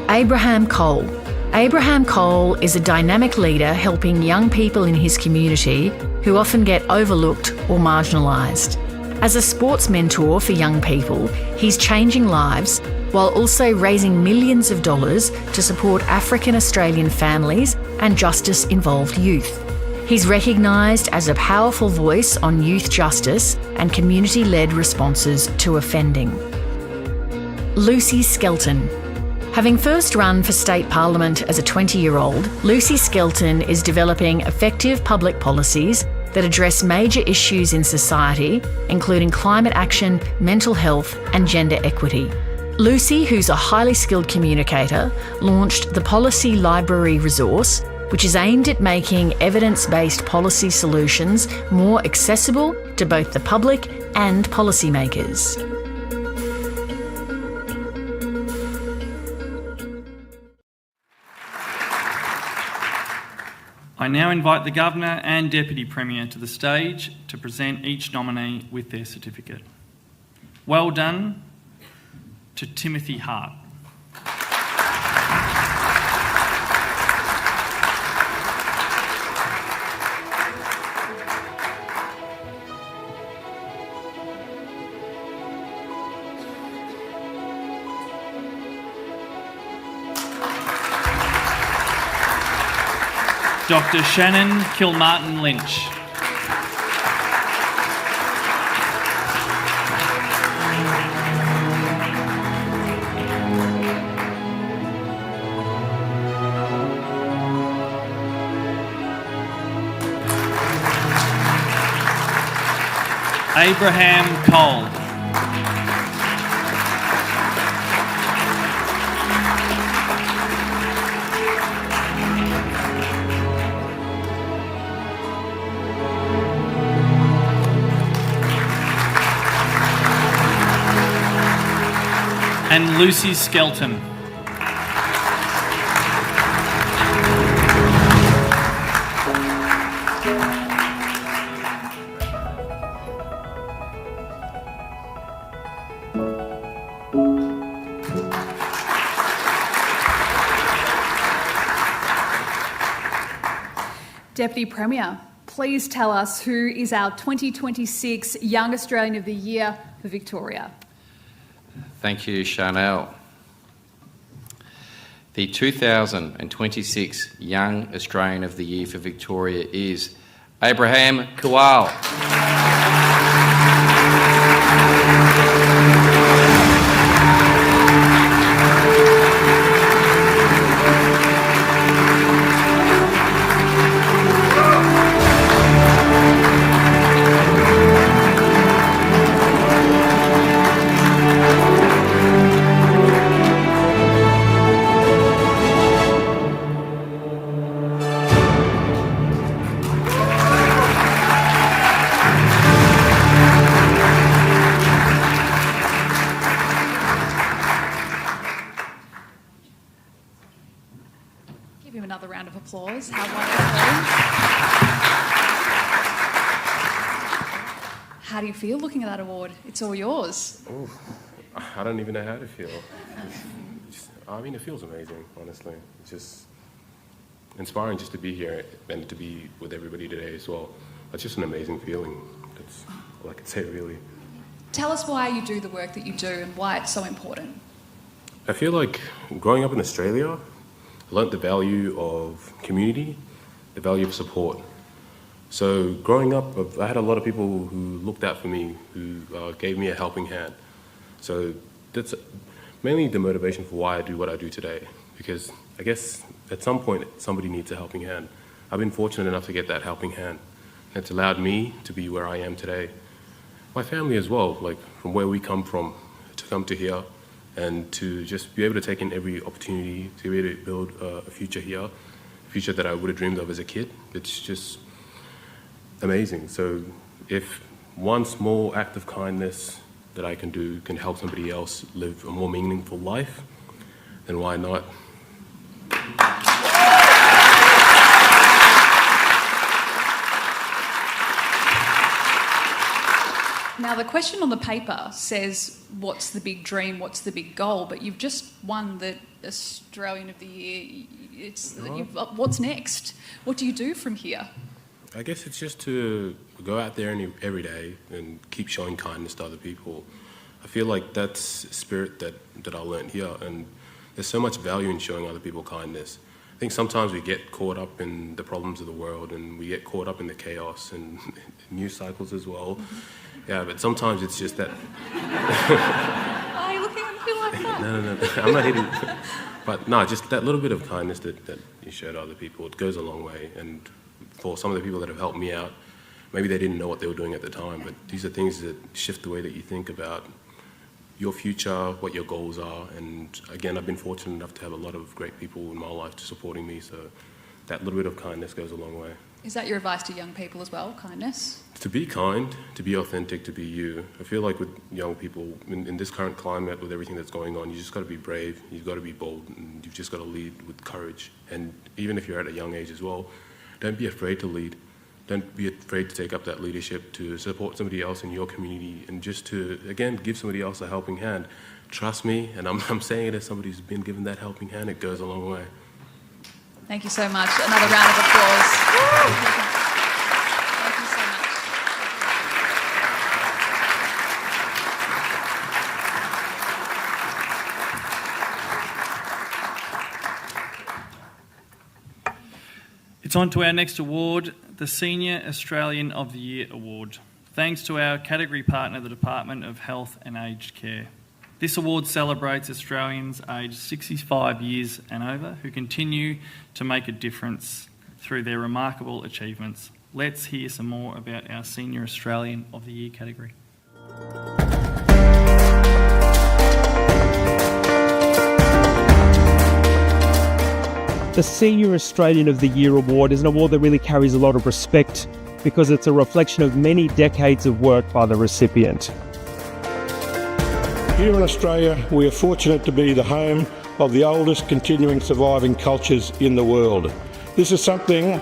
Abraham Cole. Abraham Cole is a dynamic leader helping young people in his community who often get overlooked or marginalised. As a sports mentor for young people, he's changing lives while also raising millions of dollars to support African Australian families and justice-involved youth. He's recognised as a powerful voice on youth justice and community-led responses to offending. Lucy Skelton. Having first run for state parliament as a 20-year-old, Lucy Skelton is developing effective public policies that address major issues in society, including climate action, mental health and gender equity. Lucy, who's a highly skilled communicator, launched the Policy Library resource, which is aimed at making evidence-based policy solutions more accessible to both the public and policymakers. I now invite the Governor and Deputy Premier to the stage to present each nominee with their certificate. Well done to Timothy Hart. Dr. Shannon Kilmartin-Lynch. Abraham Cole. And Lucy Skelton. Deputy Premier, please tell us who is our 2026 Young Australian of the Year for Victoria. Thank you, Charnel. The 2026 Young Australian of the Year for Victoria is Abraham Kowal. Give him another round of applause. How wonderful. How do you feel looking at that award? It's all yours. Ooh, I don't even know how to feel. I mean, it feels amazing, honestly. It's just inspiring just to be here and to be with everybody today as well. It's just an amazing feeling. That's all I can say, really. Tell us why you do the work that you do and why it's so important. I feel like growing up in Australia, I learnt the value of community, the value of support. So growing up, I had a lot of people who looked out for me, who gave me a helping hand. So that's mainly the motivation for why I do what I do today, because I guess at some point somebody needs a helping hand. I've been fortunate enough to get that helping hand. And it's allowed me to be where I am today. My family as well, like from where we come from, to come to here and to just be able to take in every opportunity to be able to build a future here, a future that I would have dreamed of as a kid. It's just amazing. So if one small act of kindness that I can do can help somebody else live a more meaningful life, then why not? Now, the question on the paper says, what's the big dream, what's the big goal? But you've just won the Australian of the Year. What's next? What do you do from here? I guess it's just to go out there every day and keep showing kindness to other people. I feel like that's a spirit that I learned here, and there's so much value in showing other people kindness. I think sometimes we get caught up in the problems of the world, and we get caught up in the chaos and news cycles as well. Yeah, but sometimes it's just that... Are you looking at me like that? No, I'm not hitting... But no, just that little bit of kindness that you show to other people, it goes a long way. And for some of the people that have helped me out, maybe they didn't know what they were doing at the time, but these are things that shift the way that you think about your future, what your goals are. And again, I've been fortunate enough to have a lot of great people in my life supporting me, so that little bit of kindness goes a long way. Is that your advice to young people as well, kindness? To be kind, to be authentic, to be you. I feel like with young people, in this current climate, with everything that's going on, you just got to be brave, you've got to be bold, and you've just got to lead with courage. And even if you're at a young age as well, don't be afraid to lead. Don't be afraid to take up that leadership, to support somebody else in your community, and just to, again, give somebody else a helping hand. Trust me, and I'm saying it as somebody who's been given that helping hand, it goes a long way. Thank you so much. Another round of applause. Thank you so much. It's on to our next award, the Senior Australian of the Year Award. Thanks to our category partner, the Department of Health and Aged Care. This award celebrates Australians aged 65 years and over who continue to make a difference through their remarkable achievements. Let's hear some more about our Senior Australian of the Year category. The Senior Australian of the Year Award is an award that really carries a lot of respect because it's a reflection of many decades of work by the recipient. Here in Australia, we are fortunate to be the home of the oldest continuing surviving cultures in the world. This is something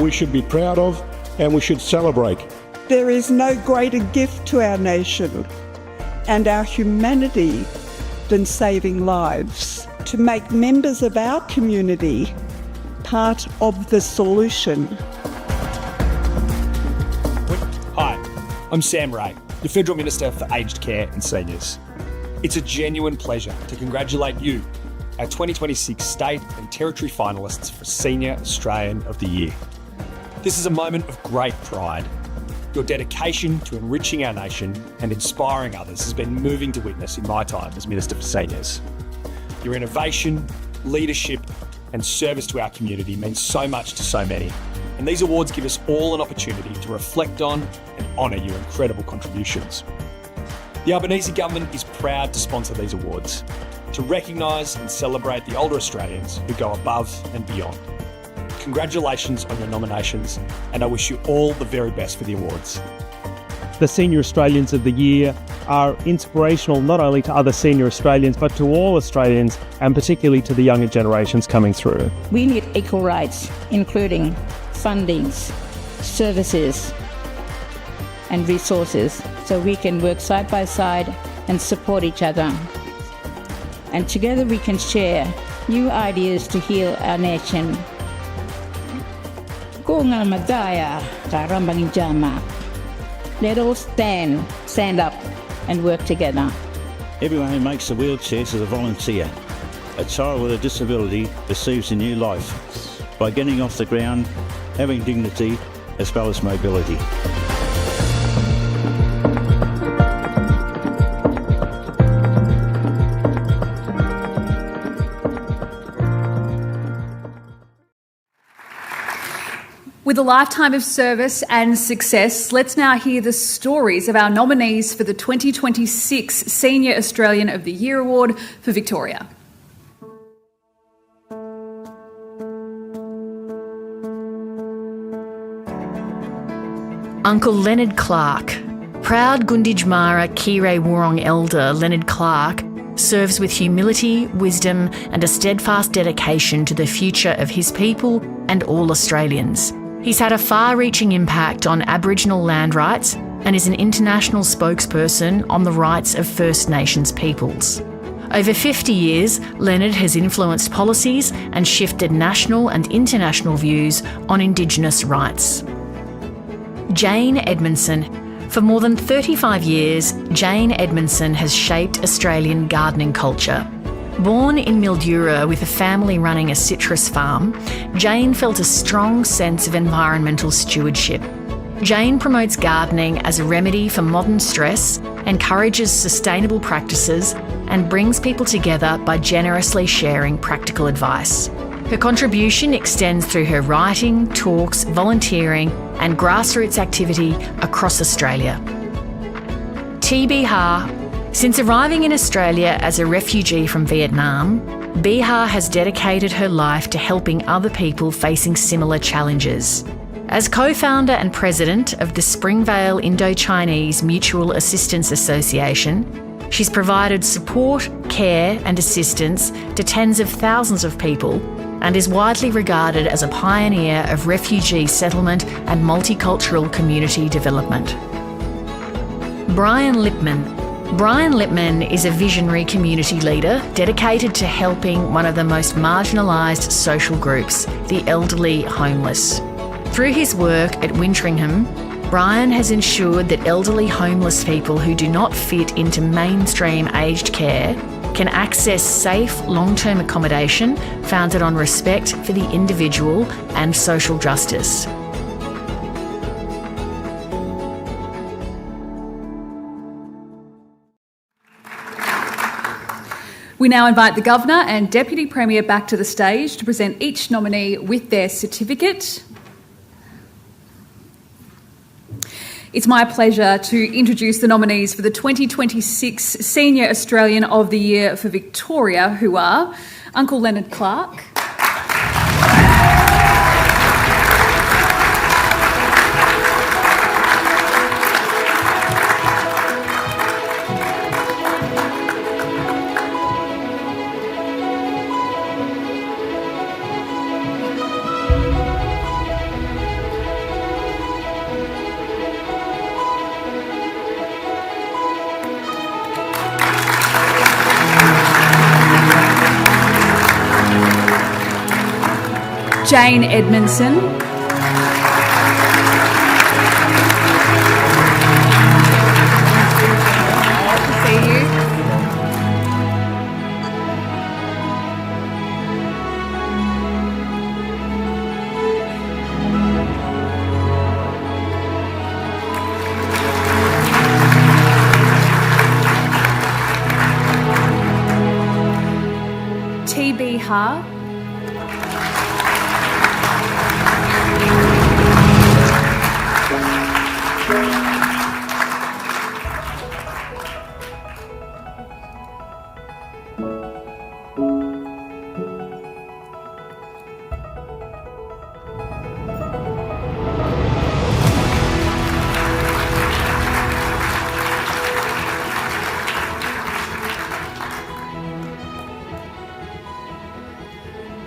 we should be proud of and we should celebrate. There is no greater gift to our nation and our humanity than saving lives. To make members of our community part of the solution. Hi, I'm Sam Ray, the Federal Minister for Aged Care and Seniors. It's a genuine pleasure to congratulate you, our 2026 state and territory finalists for Senior Australian of the Year. This is a moment of great pride. Your dedication to enriching our nation and inspiring others has been moving to witness in my time as Minister for Seniors. Your innovation, leadership and service to our community means so much to so many, and these awards give us all an opportunity to reflect on and honour your incredible contributions. The Albanese Government is proud to sponsor these awards, to recognise and celebrate the older Australians who go above and beyond. Congratulations on your nominations, and I wish you all the very best for the awards. The Senior Australians of the Year are inspirational not only to other senior Australians, but to all Australians, and particularly to the younger generations coming through. We need equal rights, including fundings, services, and resources, so we can work side by side and support each other. And together we can share new ideas to heal our nation. Let all stand up and work together. Everyone who makes the wheelchairs is a volunteer. A child with a disability receives a new life. By getting off the ground, having dignity as well as mobility. With a lifetime of service and success, let's now hear the stories of our nominees for the 2026 Senior Australian of the Year Award for Victoria. Uncle Leonard Clark. Proud Gunditjmara Kirre Wurrung elder Leonard Clark serves with humility, wisdom and a steadfast dedication to the future of his people and all Australians. He's had a far-reaching impact on Aboriginal land rights and is an international spokesperson on the rights of First Nations peoples. Over 50 years, Leonard has influenced policies and shifted national and international views on Indigenous rights. Jane Edmondson. For more than 35 years, Jane Edmondson has shaped Australian gardening culture. Born in Mildura with a family running a citrus farm, Jane felt a strong sense of environmental stewardship. Jane promotes gardening as a remedy for modern stress, encourages sustainable practices, and brings people together by generously sharing practical advice. Her contribution extends through her writing, talks, volunteering, and grassroots activity across Australia. T.B.Ha. Since arriving in Australia as a refugee from Vietnam, Bihar has dedicated her life to helping other people facing similar challenges. As co-founder and president of the Springvale Indo-Chinese Mutual Assistance Association, she's provided support, care and assistance to tens of thousands of people and is widely regarded as a pioneer of refugee settlement and multicultural community development. Brian Lipman. Brian Lipman is a visionary community leader dedicated to helping one of the most marginalised social groups, the elderly homeless. Through his work at Wintringham, Brian has ensured that elderly homeless people who do not fit into mainstream aged care can access safe, long-term accommodation founded on respect for the individual and social justice. We now invite the Governor and Deputy Premier back to the stage to present each nominee with their certificate. It's my pleasure to introduce the nominees for the 2026 Senior Australian of the Year for Victoria, who are Uncle Leonard Clark, Jane Edmondson, good to see you. T.B.Ha.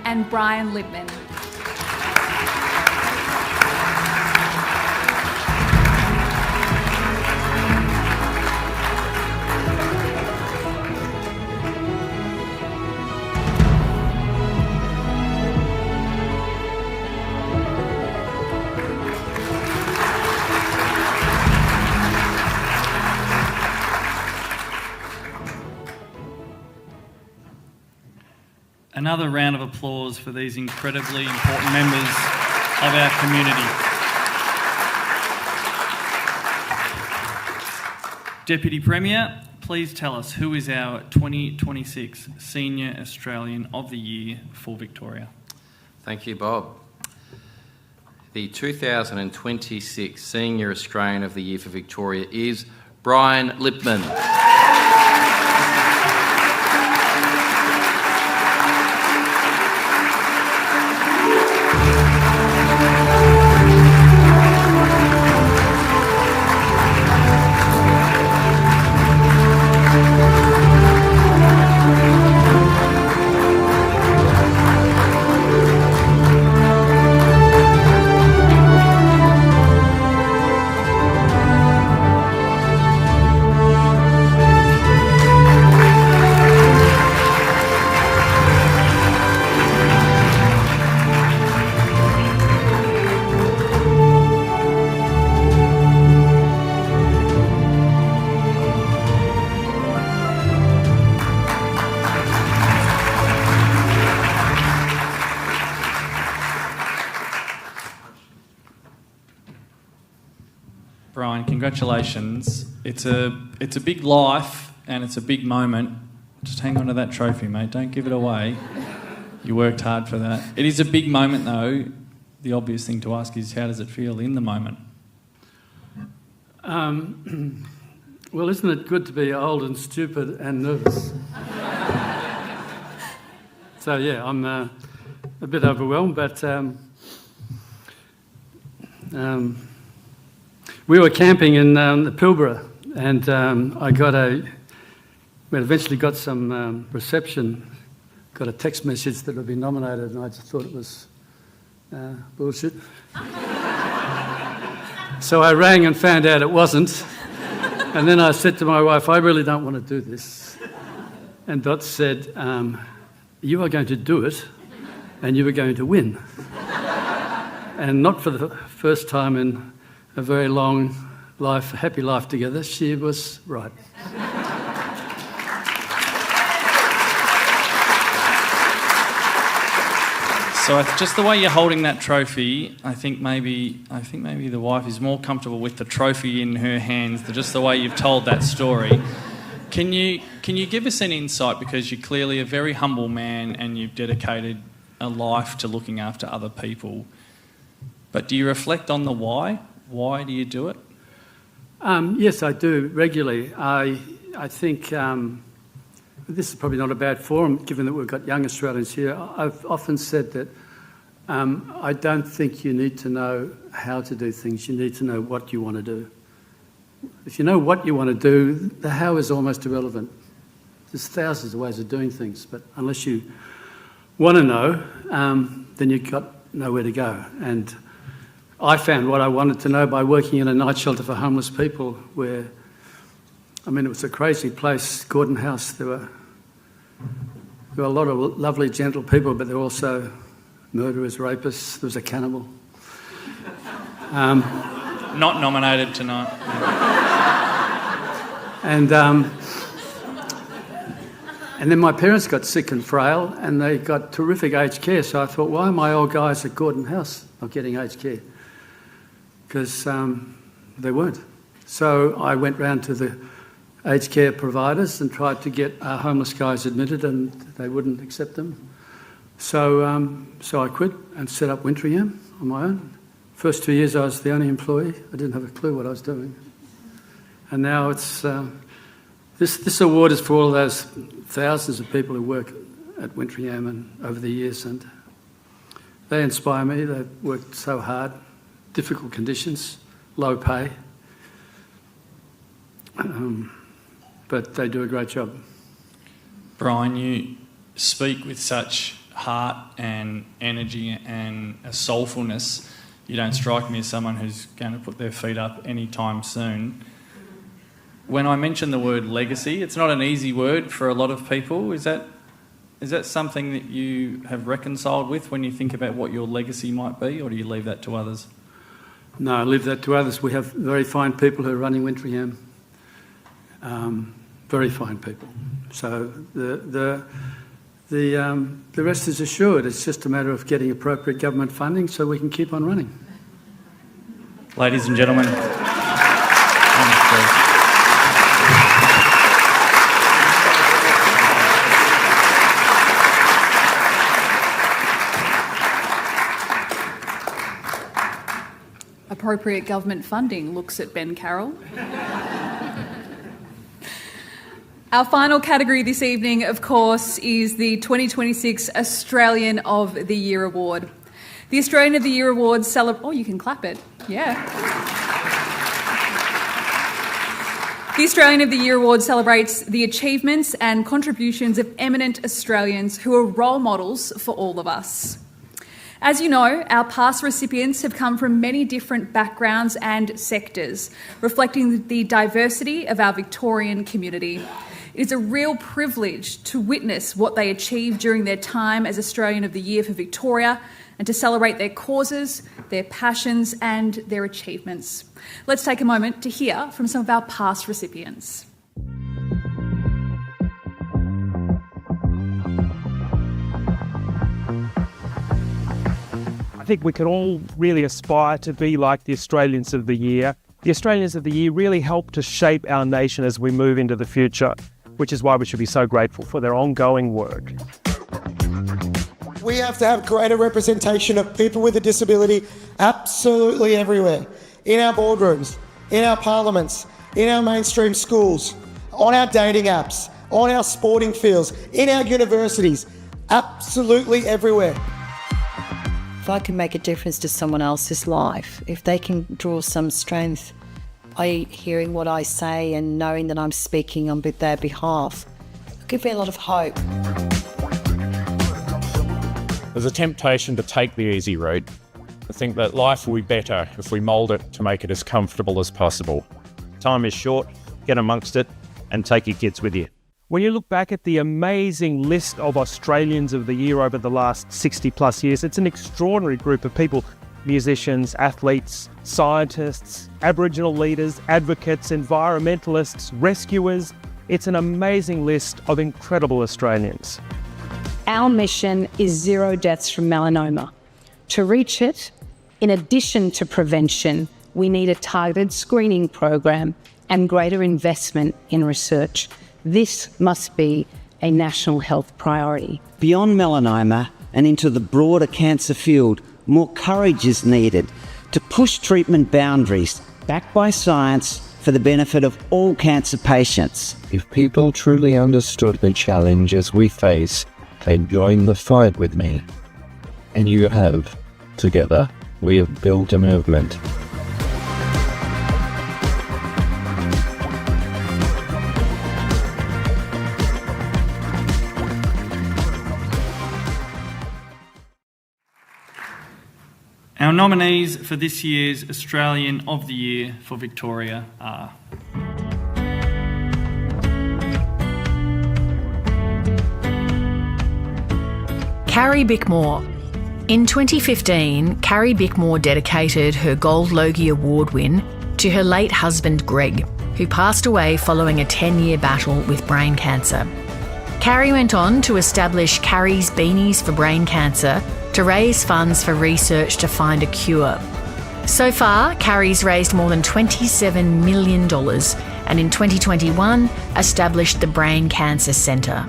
And Brian Lipman. Another round of applause for these incredibly important members of our community. Deputy Premier, please tell us who is our 2026 Senior Australian of the Year for Victoria. Thank you, Bob. The 2026 Senior Australian of the Year for Victoria is Brian Lipman. Brian, congratulations. It's a big life and it's a big moment. Just hang on to that trophy, mate. Don't give it away. You worked hard for that. It is a big moment, though. The obvious thing to ask is, how does it feel in the moment? Well, isn't it good to be old and stupid and nervous? So, yeah, I'm a bit overwhelmed, but we were camping in the Pilbara, and we eventually got some reception, got a text message that had been nominated, and I just thought it was bullshit. So I rang and found out it wasn't, and then I said to my wife, I really don't want to do this. And Dot said, you are going to do it, and you are going to win. And not for the first time in a very long life, happy life together, she was right. So just the way you're holding that trophy, I think maybe the wife is more comfortable with the trophy in her hands than just the way you've told that story. Can you give us an insight, because you're clearly a very humble man and you've dedicated a life to looking after other people. But do you reflect on the why? Why do you do it? Yes, I do regularly. I think this is probably not a bad forum, given that we've got young Australians here. I've often said that I don't think you need to know how to do things. You need to know what you want to do. If you know what you want to do, the how is almost irrelevant. There's thousands of ways of doing things, but unless you want to know, then you've got nowhere to go. And I found what I wanted to know by working in a night shelter for homeless people where, I mean, it was a crazy place, Gordon House. There were a lot of lovely, gentle people, but there were also murderers, rapists. There was a cannibal. Not nominated tonight. And then my parents got sick and frail, and they got terrific aged care. So I thought, why are my old guys at Gordon House not getting aged care? Because they weren't. So I went round to the aged care providers and tried to get homeless guys admitted, and they wouldn't accept them. So I quit and set up Wintringham on my own. First 2 years I was the only employee. I didn't have a clue what I was doing. And now it's this award is for all those thousands of people who work at Wintringham and over the years, and they inspire me. They've worked so hard, difficult conditions, low pay, but they do a great job. Brian, you speak with such heart and energy and a soulfulness. You don't strike me as someone who's going to put their feet up anytime soon. When I mention the word legacy, it's not an easy word for a lot of people. Is that something that you have reconciled with when you think about what your legacy might be, or do you leave that to others? No, I leave that to others. We have very fine people who are running Wintringham. Very fine people. So the rest is assured. It's just a matter of getting appropriate government funding so we can keep on running. Ladies and gentlemen. appropriate government funding looks at Ben Carroll. Our final category this evening, of course, is the 2026 Australian of the Year Award. The Australian of the Year Award Oh, you can clap it. Yeah. The Australian of the Year Award celebrates the achievements and contributions of eminent Australians who are role models for all of us. As you know, our past recipients have come from many different backgrounds and sectors, reflecting the diversity of our Victorian community. It is a real privilege to witness what they achieved during their time as Australian of the Year for Victoria and to celebrate their causes, their passions and their achievements. Let's take a moment to hear from some of our past recipients. I think we can all really aspire to be like the Australians of the Year. The Australians of the Year really help to shape our nation as we move into the future, which is why we should be so grateful for their ongoing work. We have to have greater representation of people with a disability absolutely everywhere. In our boardrooms, in our parliaments, in our mainstream schools, on our dating apps, on our sporting fields, in our universities, absolutely everywhere. If I can make a difference to someone else's life, if they can draw some strength by hearing what I say and knowing that I'm speaking on their behalf, it'll give me a lot of hope. There's a temptation to take the easy route. I think that life will be better if we mould it to make it as comfortable as possible. Time is short, get amongst it and take your kids with you. When you look back at the amazing list of Australians of the Year over the last 60 plus years, it's an extraordinary group of people. Musicians, athletes, scientists, Aboriginal leaders, advocates, environmentalists, rescuers. It's an amazing list of incredible Australians. Our mission is 0 deaths from melanoma. To reach it, in addition to prevention, we need a targeted screening program and greater investment in research. This must be a national health priority. Beyond melanoma and into the broader cancer field, more courage is needed to push treatment boundaries, backed by science, for the benefit of all cancer patients. If people truly understood the challenges we face, they'd join the fight with me. And you have. Together, we have built a movement. Our nominees for this year's Australian of the Year for Victoria are Carrie Bickmore. In 2015, Carrie Bickmore dedicated her Gold Logie Award win to her late husband Greg, who passed away following a 10-year battle with brain cancer. Carrie went on to establish Carrie's Beanies for Brain Cancer to raise funds for research to find a cure. So far, Carrie's raised more than $27 million and in 2021 established the Brain Cancer Centre.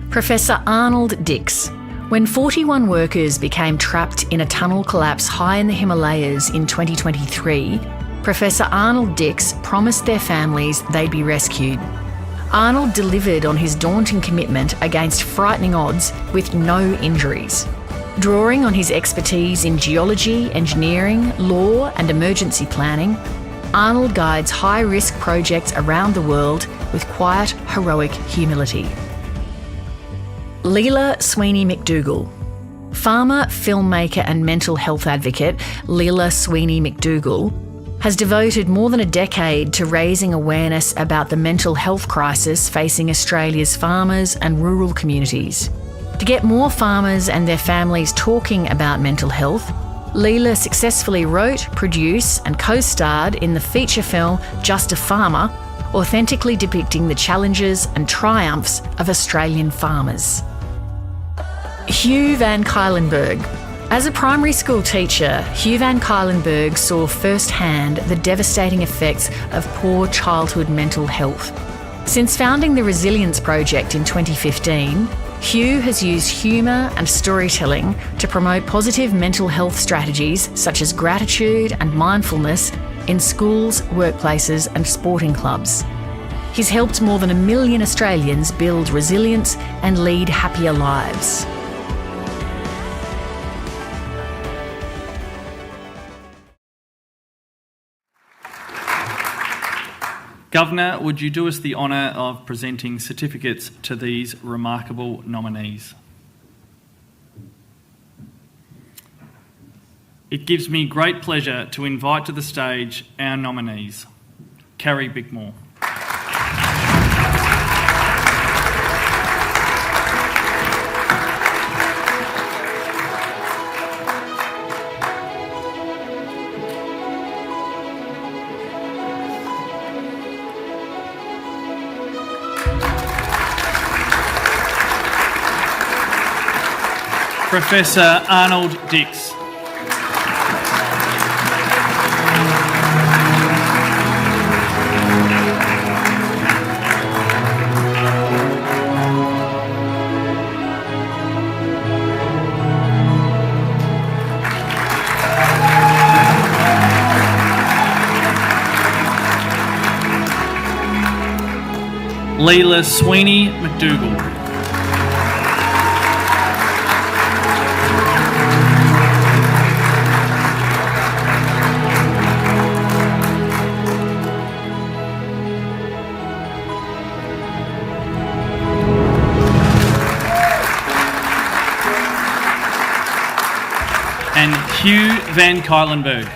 Professor Arnold Dix. When 41 workers became trapped in a tunnel collapse high in the Himalayas in 2023, Professor Arnold Dix promised their families they'd be rescued. Arnold delivered on his daunting commitment against frightening odds with no injuries. Drawing on his expertise in geology, engineering, law and emergency planning, Arnold guides high-risk projects around the world with quiet, heroic humility. Leela Sweeney McDougall. Farmer, filmmaker and mental health advocate Leela Sweeney McDougall has devoted more than a decade to raising awareness about the mental health crisis facing Australia's farmers and rural communities. To get more farmers and their families talking about mental health, Leela successfully wrote, produced and co-starred in the feature film Just a Farmer, authentically depicting the challenges and triumphs of Australian farmers. Hugh Van Cuylenberg. As a primary school teacher, Hugh Van Cuylenberg saw firsthand the devastating effects of poor childhood mental health. Since founding the Resilience Project in 2015, Hugh has used humour and storytelling to promote positive mental health strategies such as gratitude and mindfulness in schools, workplaces and sporting clubs. He's helped more than 1 million Australians build resilience and lead happier lives. Governor, would you do us the honour of presenting certificates to these remarkable nominees? It gives me great pleasure to invite to the stage our nominees. Carrie Bickmore. Professor Arnold Dix. Leela Sweeney McDougall. And Hugh van Cuylenberg.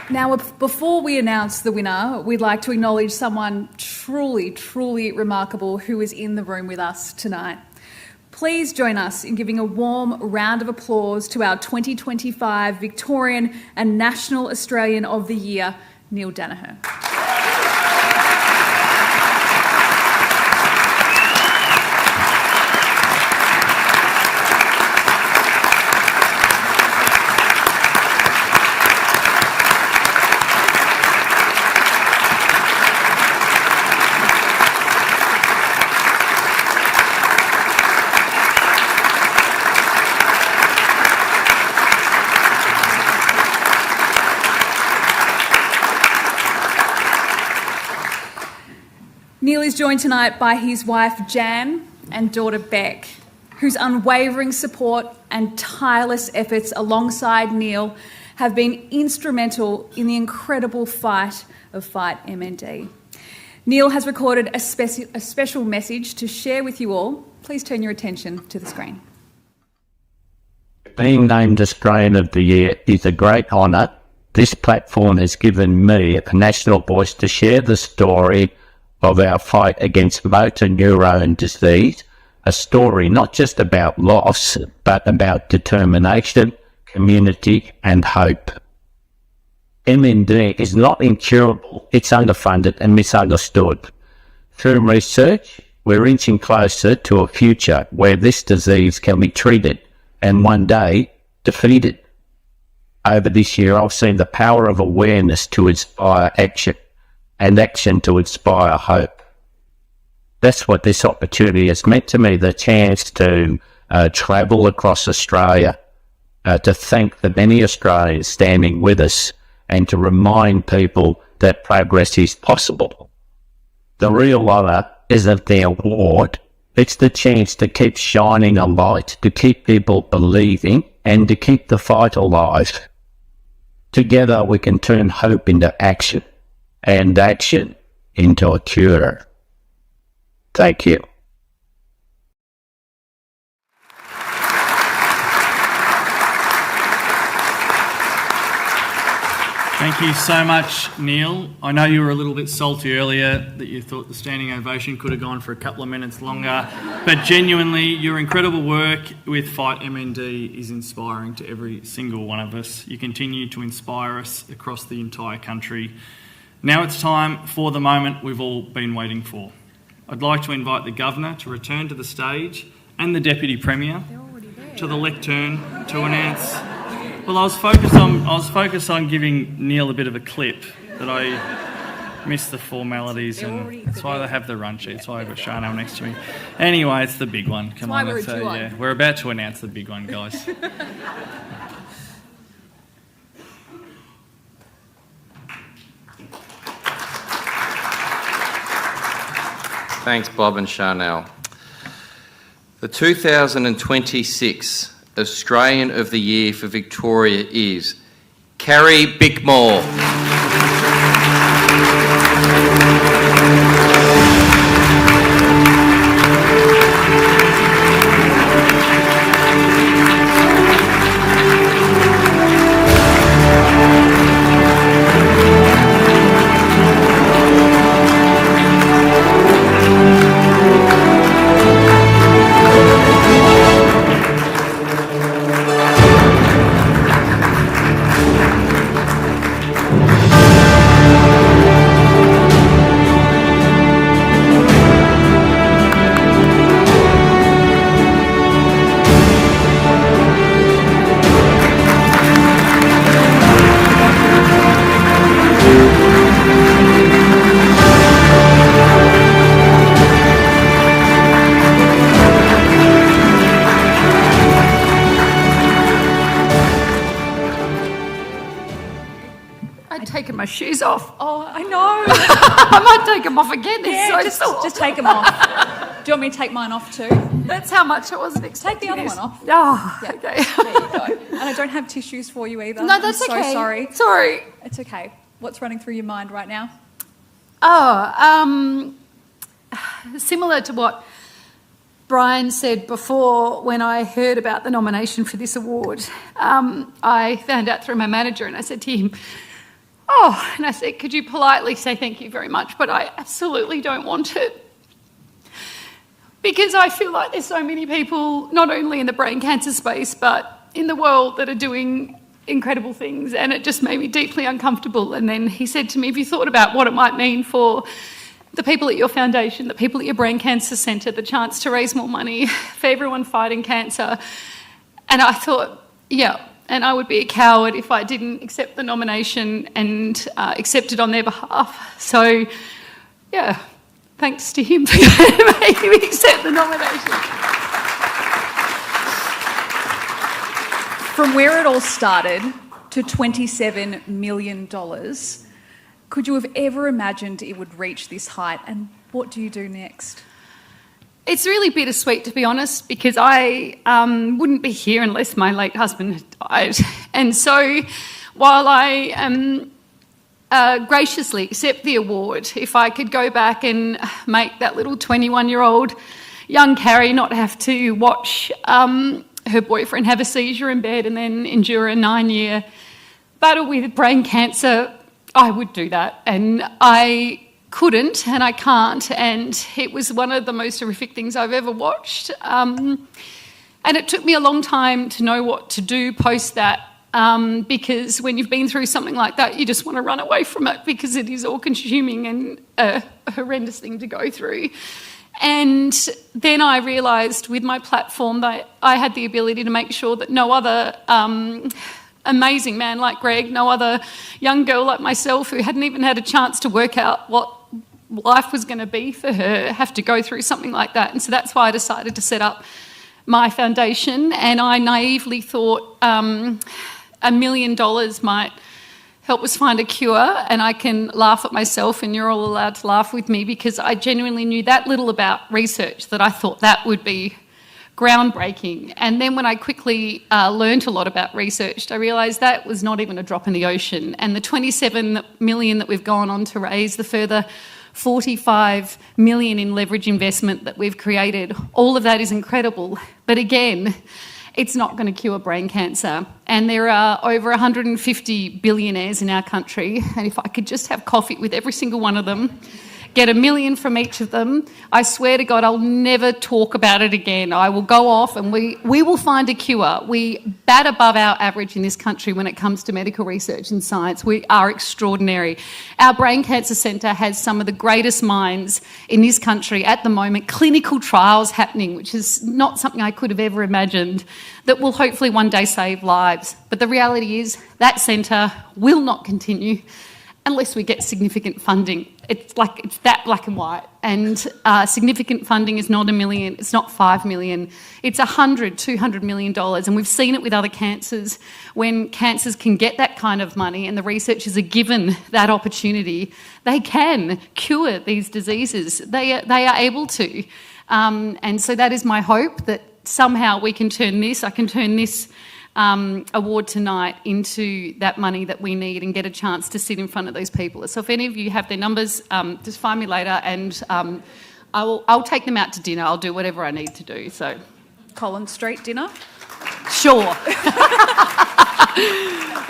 Now, before we announce the winner, we'd like to acknowledge someone truly, truly remarkable who is in the room with us tonight. Please join us in giving a warm round of applause to our 2025 Victorian and National Australian of the Year, Neil Danaher. Neil is joined tonight by his wife Jan and daughter Beck, whose unwavering support and tireless efforts alongside Neil have been instrumental in the incredible fight of Fight MND. Neil has recorded a special message to share with you all. Please turn your attention to the screen. Being named Australian of the Year is a great honour. This platform has given me a national voice to share the story of our fight against motor neurone disease, a story not just about loss, but about determination, community and hope. MND is not incurable, it's underfunded and misunderstood. Through research, we're inching closer to a future where this disease can be treated and one day defeated. Over this year, I've seen the power of awareness to inspire action, and action to inspire hope. That's what this opportunity has meant to me, the chance to travel across Australia, to thank the many Australians standing with us and to remind people that progress is possible. The real honour isn't the award, it's the chance to keep shining a light, to keep people believing and to keep the fight alive. Together we can turn hope into action, and action into a cure. Thank you. Thank you so much, Neil. I know you were a little bit salty earlier that you thought the standing ovation could have gone for a couple of minutes longer, but genuinely, your incredible work with Fight MND is inspiring to every single one of us. You continue to inspire us across the entire country. Now it's time for the moment we've all been waiting for. I'd like to invite the Governor to return to the stage and the Deputy Premier to the lectern to announce... Well, I was focused on giving Neil a bit of a clip that I missed the formalities, and that's why they have the run sheet. That's why I've got Charnel next to me. Anyway, it's the big one. Come on, we're about to announce the big one, guys. Thanks, Bob and Charnel. The 2026 Australian of the Year for Victoria is Carrie Bickmore. My shoes off. Oh, I know. I might take them off again. They're so sore. Just take them off. Do you want me to take mine off too? That's how much I wasn't expecting. Take the other one off. Oh, yeah. Okay. There you go. And I don't have tissues for you either. No, that's I'm okay. so sorry. Sorry. It's okay. What's running through your mind right now? Similar to what Brian said before when I heard about the nomination for this award. I found out through my manager and I said to him, and I said, could you politely say thank you very much, but I absolutely don't want it. Because I feel like there's so many people, not only in the brain cancer space, but in the world that are doing incredible things, and it just made me deeply uncomfortable. And then he said to me, have you thought about what it might mean for the people at your foundation, the people at your brain cancer centre, the chance to raise more money for everyone fighting cancer? And I thought, yeah. And I would be a coward if I didn't accept the nomination and accept it on their behalf. So, yeah, thanks to him for making me accept the nomination. From where it all started to $27 million, could you have ever imagined it would reach this height? And what do you do next? It's really bittersweet, to be honest, because I wouldn't be here unless my late husband had died. And so while I graciously accept the award, if I could go back and make that little 21-year-old young Carrie not have to watch her boyfriend have a seizure in bed and then endure a 9-year battle with brain cancer, I would do that. And I couldn't and I can't, and it was one of the most horrific things I've ever watched. And it took me a long time to know what to do post that, because when you've been through something like that, you just want to run away from it because it is all-consuming and a horrendous thing to go through. And then I realised with my platform that I had the ability to make sure that no other amazing man like Greg, no other young girl like myself who hadn't even had a chance to work out what life was going to be for her have to go through something like that. And so that's why I decided to set up my foundation, and I naively thought $1 million might help us find a cure, and I can laugh at myself and you're all allowed to laugh with me because I genuinely knew that little about research that I thought that would be groundbreaking. And then when I quickly learnt a lot about research, I realised that was not even a drop in the ocean. And the 27 million that we've gone on to raise, the further 45 million in leverage investment that we've created, all of that is incredible. But again, it's not going to cure brain cancer. And there are over 150 billionaires in our country, and if I could just have coffee with every single one of them, get $1 million from each of them, I swear to God, I'll never talk about it again. I will go off and we will find a cure. We bat above our average in this country when it comes to medical research and science. We are extraordinary. Our Brain Cancer Centre has some of the greatest minds in this country at the moment, clinical trials happening, which is not something I could have ever imagined, that will hopefully one day save lives. But the reality is that centre will not continue unless we get significant funding. It's that black and white. And significant funding is not $1 million, it's not $5 million, it's $100, $200 million. And we've seen it with other cancers. When cancers can get that kind of money and the researchers are given that opportunity, they can cure these diseases. They are able to. And so that is my hope, that somehow we can turn this, I can turn this award tonight into that money that we need and get a chance to sit in front of those people. So if any of you have their numbers, just find me later and I'll take them out to dinner. I'll do whatever I need to do. So, Collins Street dinner? Sure.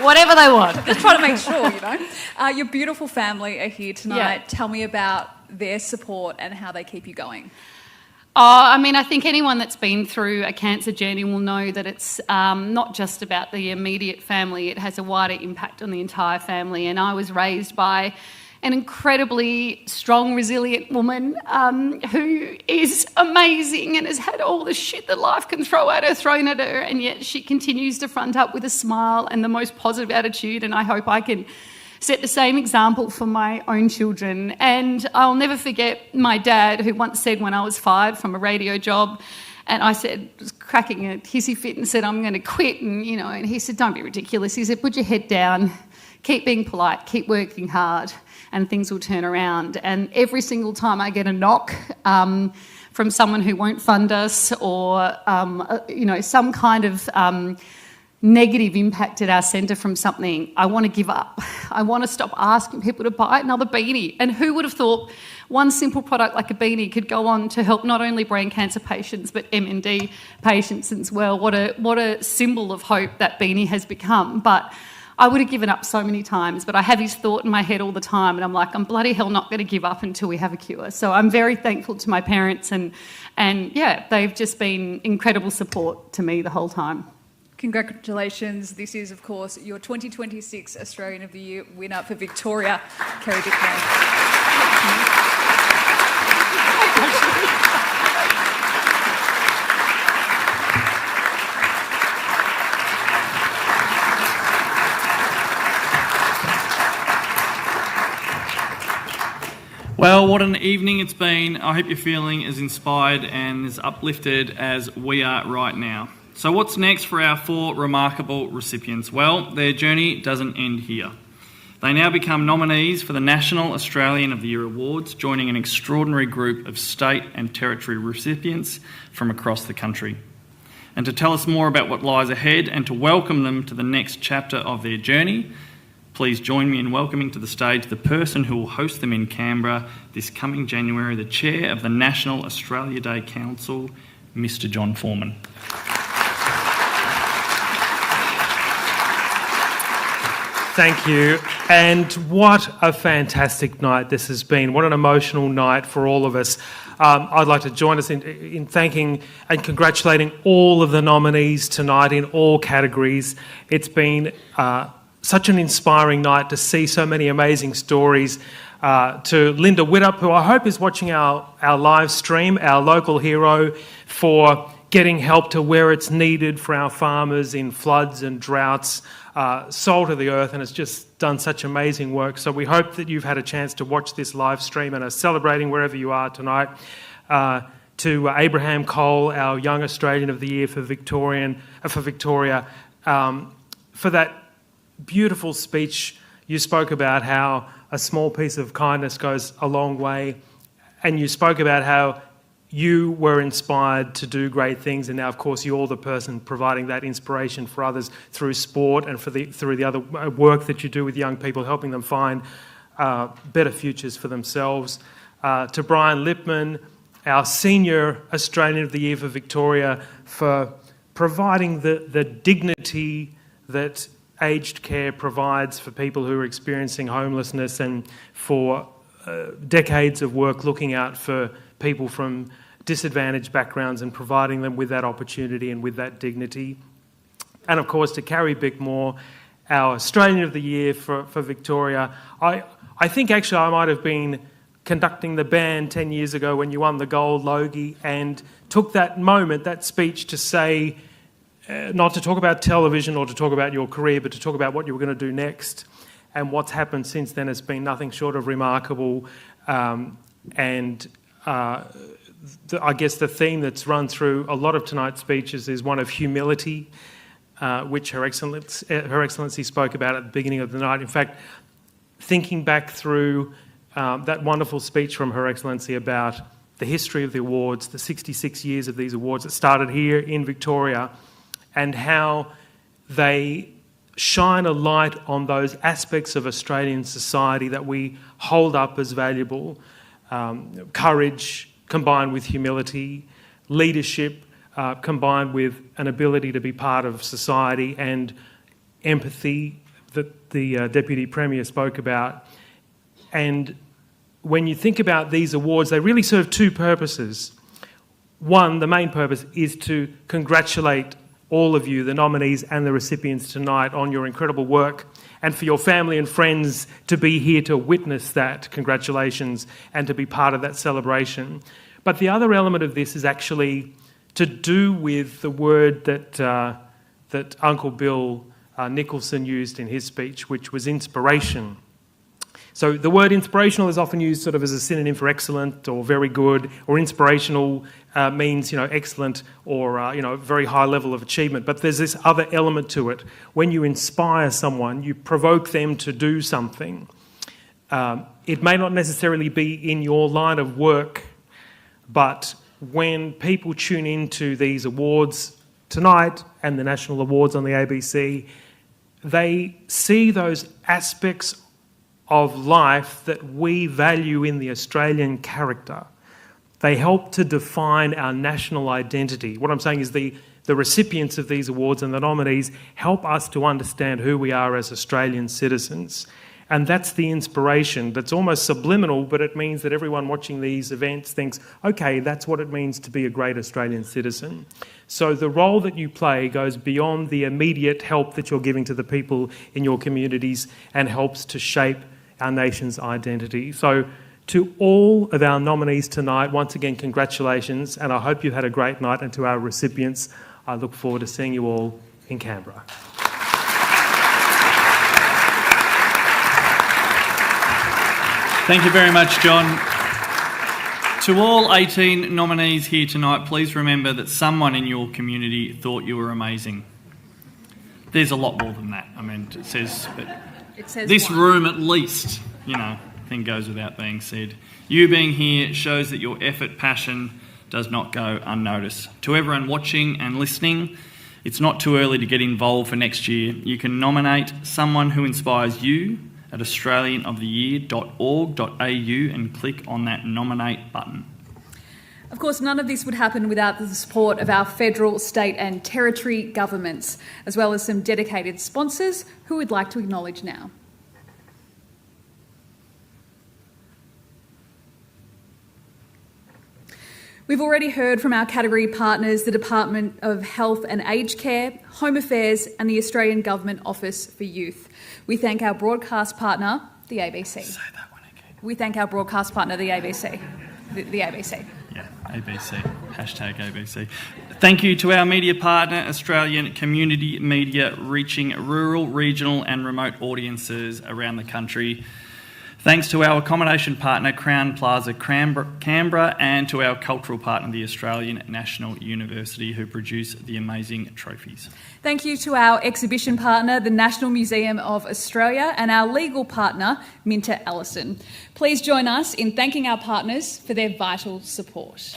Whatever they want. Just trying to make sure, you know. Your beautiful family are here tonight. Yeah. Tell me about their support and how they keep you going. I mean, I think anyone that's been through a cancer journey will know that it's not just about the immediate family, it has a wider impact on the entire family. And I was raised by an incredibly strong, resilient woman who is amazing and has had all the shit that life can throw at her thrown at her, and yet she continues to front up with a smile and the most positive attitude, and I hope I can set the same example for my own children. And I'll never forget my dad, who once said when I was 5 from a radio job, and I said, was cracking a hissy fit and said, I'm going to quit. And, you know, and he said, don't be ridiculous. He said, put your head down, keep being polite, keep working hard, and things will turn around. And every single time I get a knock from someone who won't fund us or, you know, some kind of negative impact at our centre from something, I want to give up. I want to stop asking people to buy another beanie. And who would have thought one simple product like a beanie could go on to help not only brain cancer patients but MND patients as well? What a symbol of hope that beanie has become. But I would have given up so many times, but I have his thought in my head all the time, and I'm like, I'm bloody hell not going to give up until we have a cure. So I'm very thankful to my parents, and yeah, they've just been incredible support to me the whole time. Congratulations. This is, of course, your 2026 Australian of the Year winner for Victoria, Kerry Dickman. Well, what an evening it's been. I hope you're feeling as inspired and as uplifted as we are right now. So what's next for our 4 remarkable recipients? Well, their journey doesn't end here. They now become nominees for the National Australian of the Year Awards, joining an extraordinary group of state and territory recipients from across the country. And to tell us more about what lies ahead and to welcome them to the next chapter of their journey, please join me in welcoming to the stage the person who will host them in Canberra this coming January, the Chair of the National Australia Day Council, Mr. John Foreman. Thank you. And what a fantastic night this has been. What an emotional night for all of us. I'd like to join us in thanking and congratulating all of the nominees tonight in all categories. It's been such an inspiring night to see so many amazing stories. To Linda Widdop, who I hope is watching our live stream, our local hero for getting help to where it's needed for our farmers in floods and droughts, salt of the earth, and has just done such amazing work. So we hope that you've had a chance to watch this live stream and are celebrating wherever you are tonight. To Abraham Cole, our Young Australian of the Year for Victoria, for that beautiful speech. You spoke about how a small piece of kindness goes a long way, and you spoke about how you were inspired to do great things, and now, of course, you're the person providing that inspiration for others through sport and through the other work that you do with young people, helping them find better futures for themselves. To Brian Lipman, our Senior Australian of the Year for Victoria, for providing the dignity that aged care provides for people who are experiencing homelessness, and for decades of work looking out for people from disadvantaged backgrounds and providing them with that opportunity and with that dignity. And of course, to Carrie Bickmore, our Australian of the Year for Victoria. I think actually I might have been conducting the band 10 years ago when you won the gold, Logie, and took that moment, that speech, to say, not to talk about television or to talk about your career, but to talk about what you were going to do next. And what's happened since then has been nothing short of remarkable. I guess the theme that's run through a lot of tonight's speeches is one of humility, which Her Excellency spoke about at the beginning of the night. In fact, thinking back through that wonderful speech from Her Excellency about the history of the awards, the 66 years of these awards that started here in Victoria, and how they shine a light on those aspects of Australian society that we hold up as valuable. Courage combined with humility, leadership combined with an ability to be part of society, and empathy that the Deputy Premier spoke about. And when you think about these awards, they really serve two purposes. One, the main purpose is to congratulate all of you, the nominees and the recipients tonight, on your incredible work, and for your family and friends to be here to witness that. Congratulations, and to be part of that celebration. But the other element of this is actually to do with the word that Uncle Bill Nicholson used in his speech, which was inspiration. So the word inspirational is often used sort of as a synonym for excellent or very good, or inspirational means, excellent or, very high level of achievement. But there's this other element to it. When you inspire someone, you provoke them to do something. It may not necessarily be in your line of work, but when people tune into these awards tonight and the national awards on the ABC, they see those aspects of life that we value in the Australian character. They help to define our national identity. What I'm saying is the recipients of these awards and the nominees help us to understand who we are as Australian citizens. And that's the inspiration that's almost subliminal, but it means that everyone watching these events thinks, okay, that's what it means to be a great Australian citizen. So the role that you play goes beyond the immediate help that you're giving to the people in your communities and helps to shape our nation's identity. So to all of our nominees tonight, once again, congratulations, and I hope you've had a great night. And to our recipients, I look forward to seeing you all in Canberra. Thank you very much, John. To all 18 nominees here tonight, please remember that someone in your community thought you were amazing. There's a lot more than that. I mean, it says this one. room at least, thing goes without being said. You being here shows that your effort, passion does not go unnoticed. To everyone watching and listening, it's not too early to get involved for next year. You can nominate someone who inspires you at australianoftheyear.org.au and click on that nominate button. Of course, none of this would happen without the support of our federal, state and territory governments, as well as some dedicated sponsors who we'd like to acknowledge now. We've already heard from our category partners, the Department of Health and Aged Care, Home Affairs and the Australian Government Office for Youth. We thank our broadcast partner, the ABC. Say that one again. We thank our broadcast partner, the ABC. The ABC. Yeah, ABC. Hashtag ABC. Thank you to our media partner, Australian Community Media, reaching rural, regional and remote audiences around the country. Thanks to our accommodation partner, Crown Plaza Canberra, and to our cultural partner, the Australian National University, who produce the amazing trophies. Thank you to our exhibition partner, the National Museum of Australia, and our legal partner, Minter Ellison. Please join us in thanking our partners for their vital support.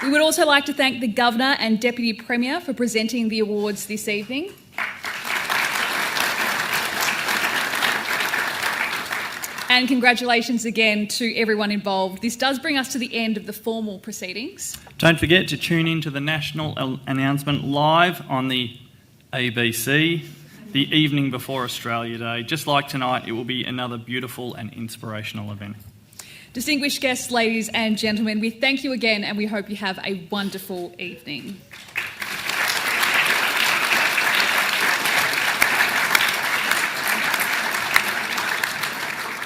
We would also like to thank the Governor and Deputy Premier for presenting the awards this And congratulations again to everyone involved. This does bring us to the end of the formal proceedings. Don't forget to tune in to the national announcement live on the ABC the evening before Australia Day. Just like tonight, it will be another beautiful and inspirational event. Distinguished guests, ladies and gentlemen, we thank you again and we hope you have a wonderful evening.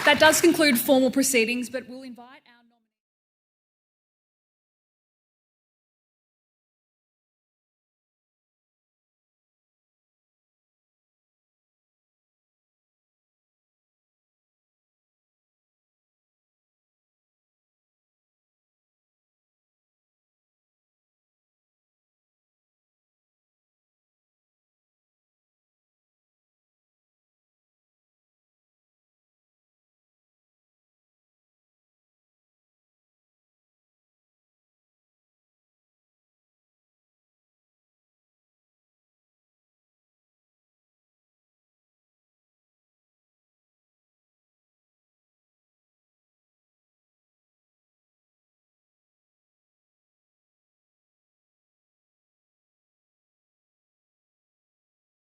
That does conclude formal proceedings, but we'll invite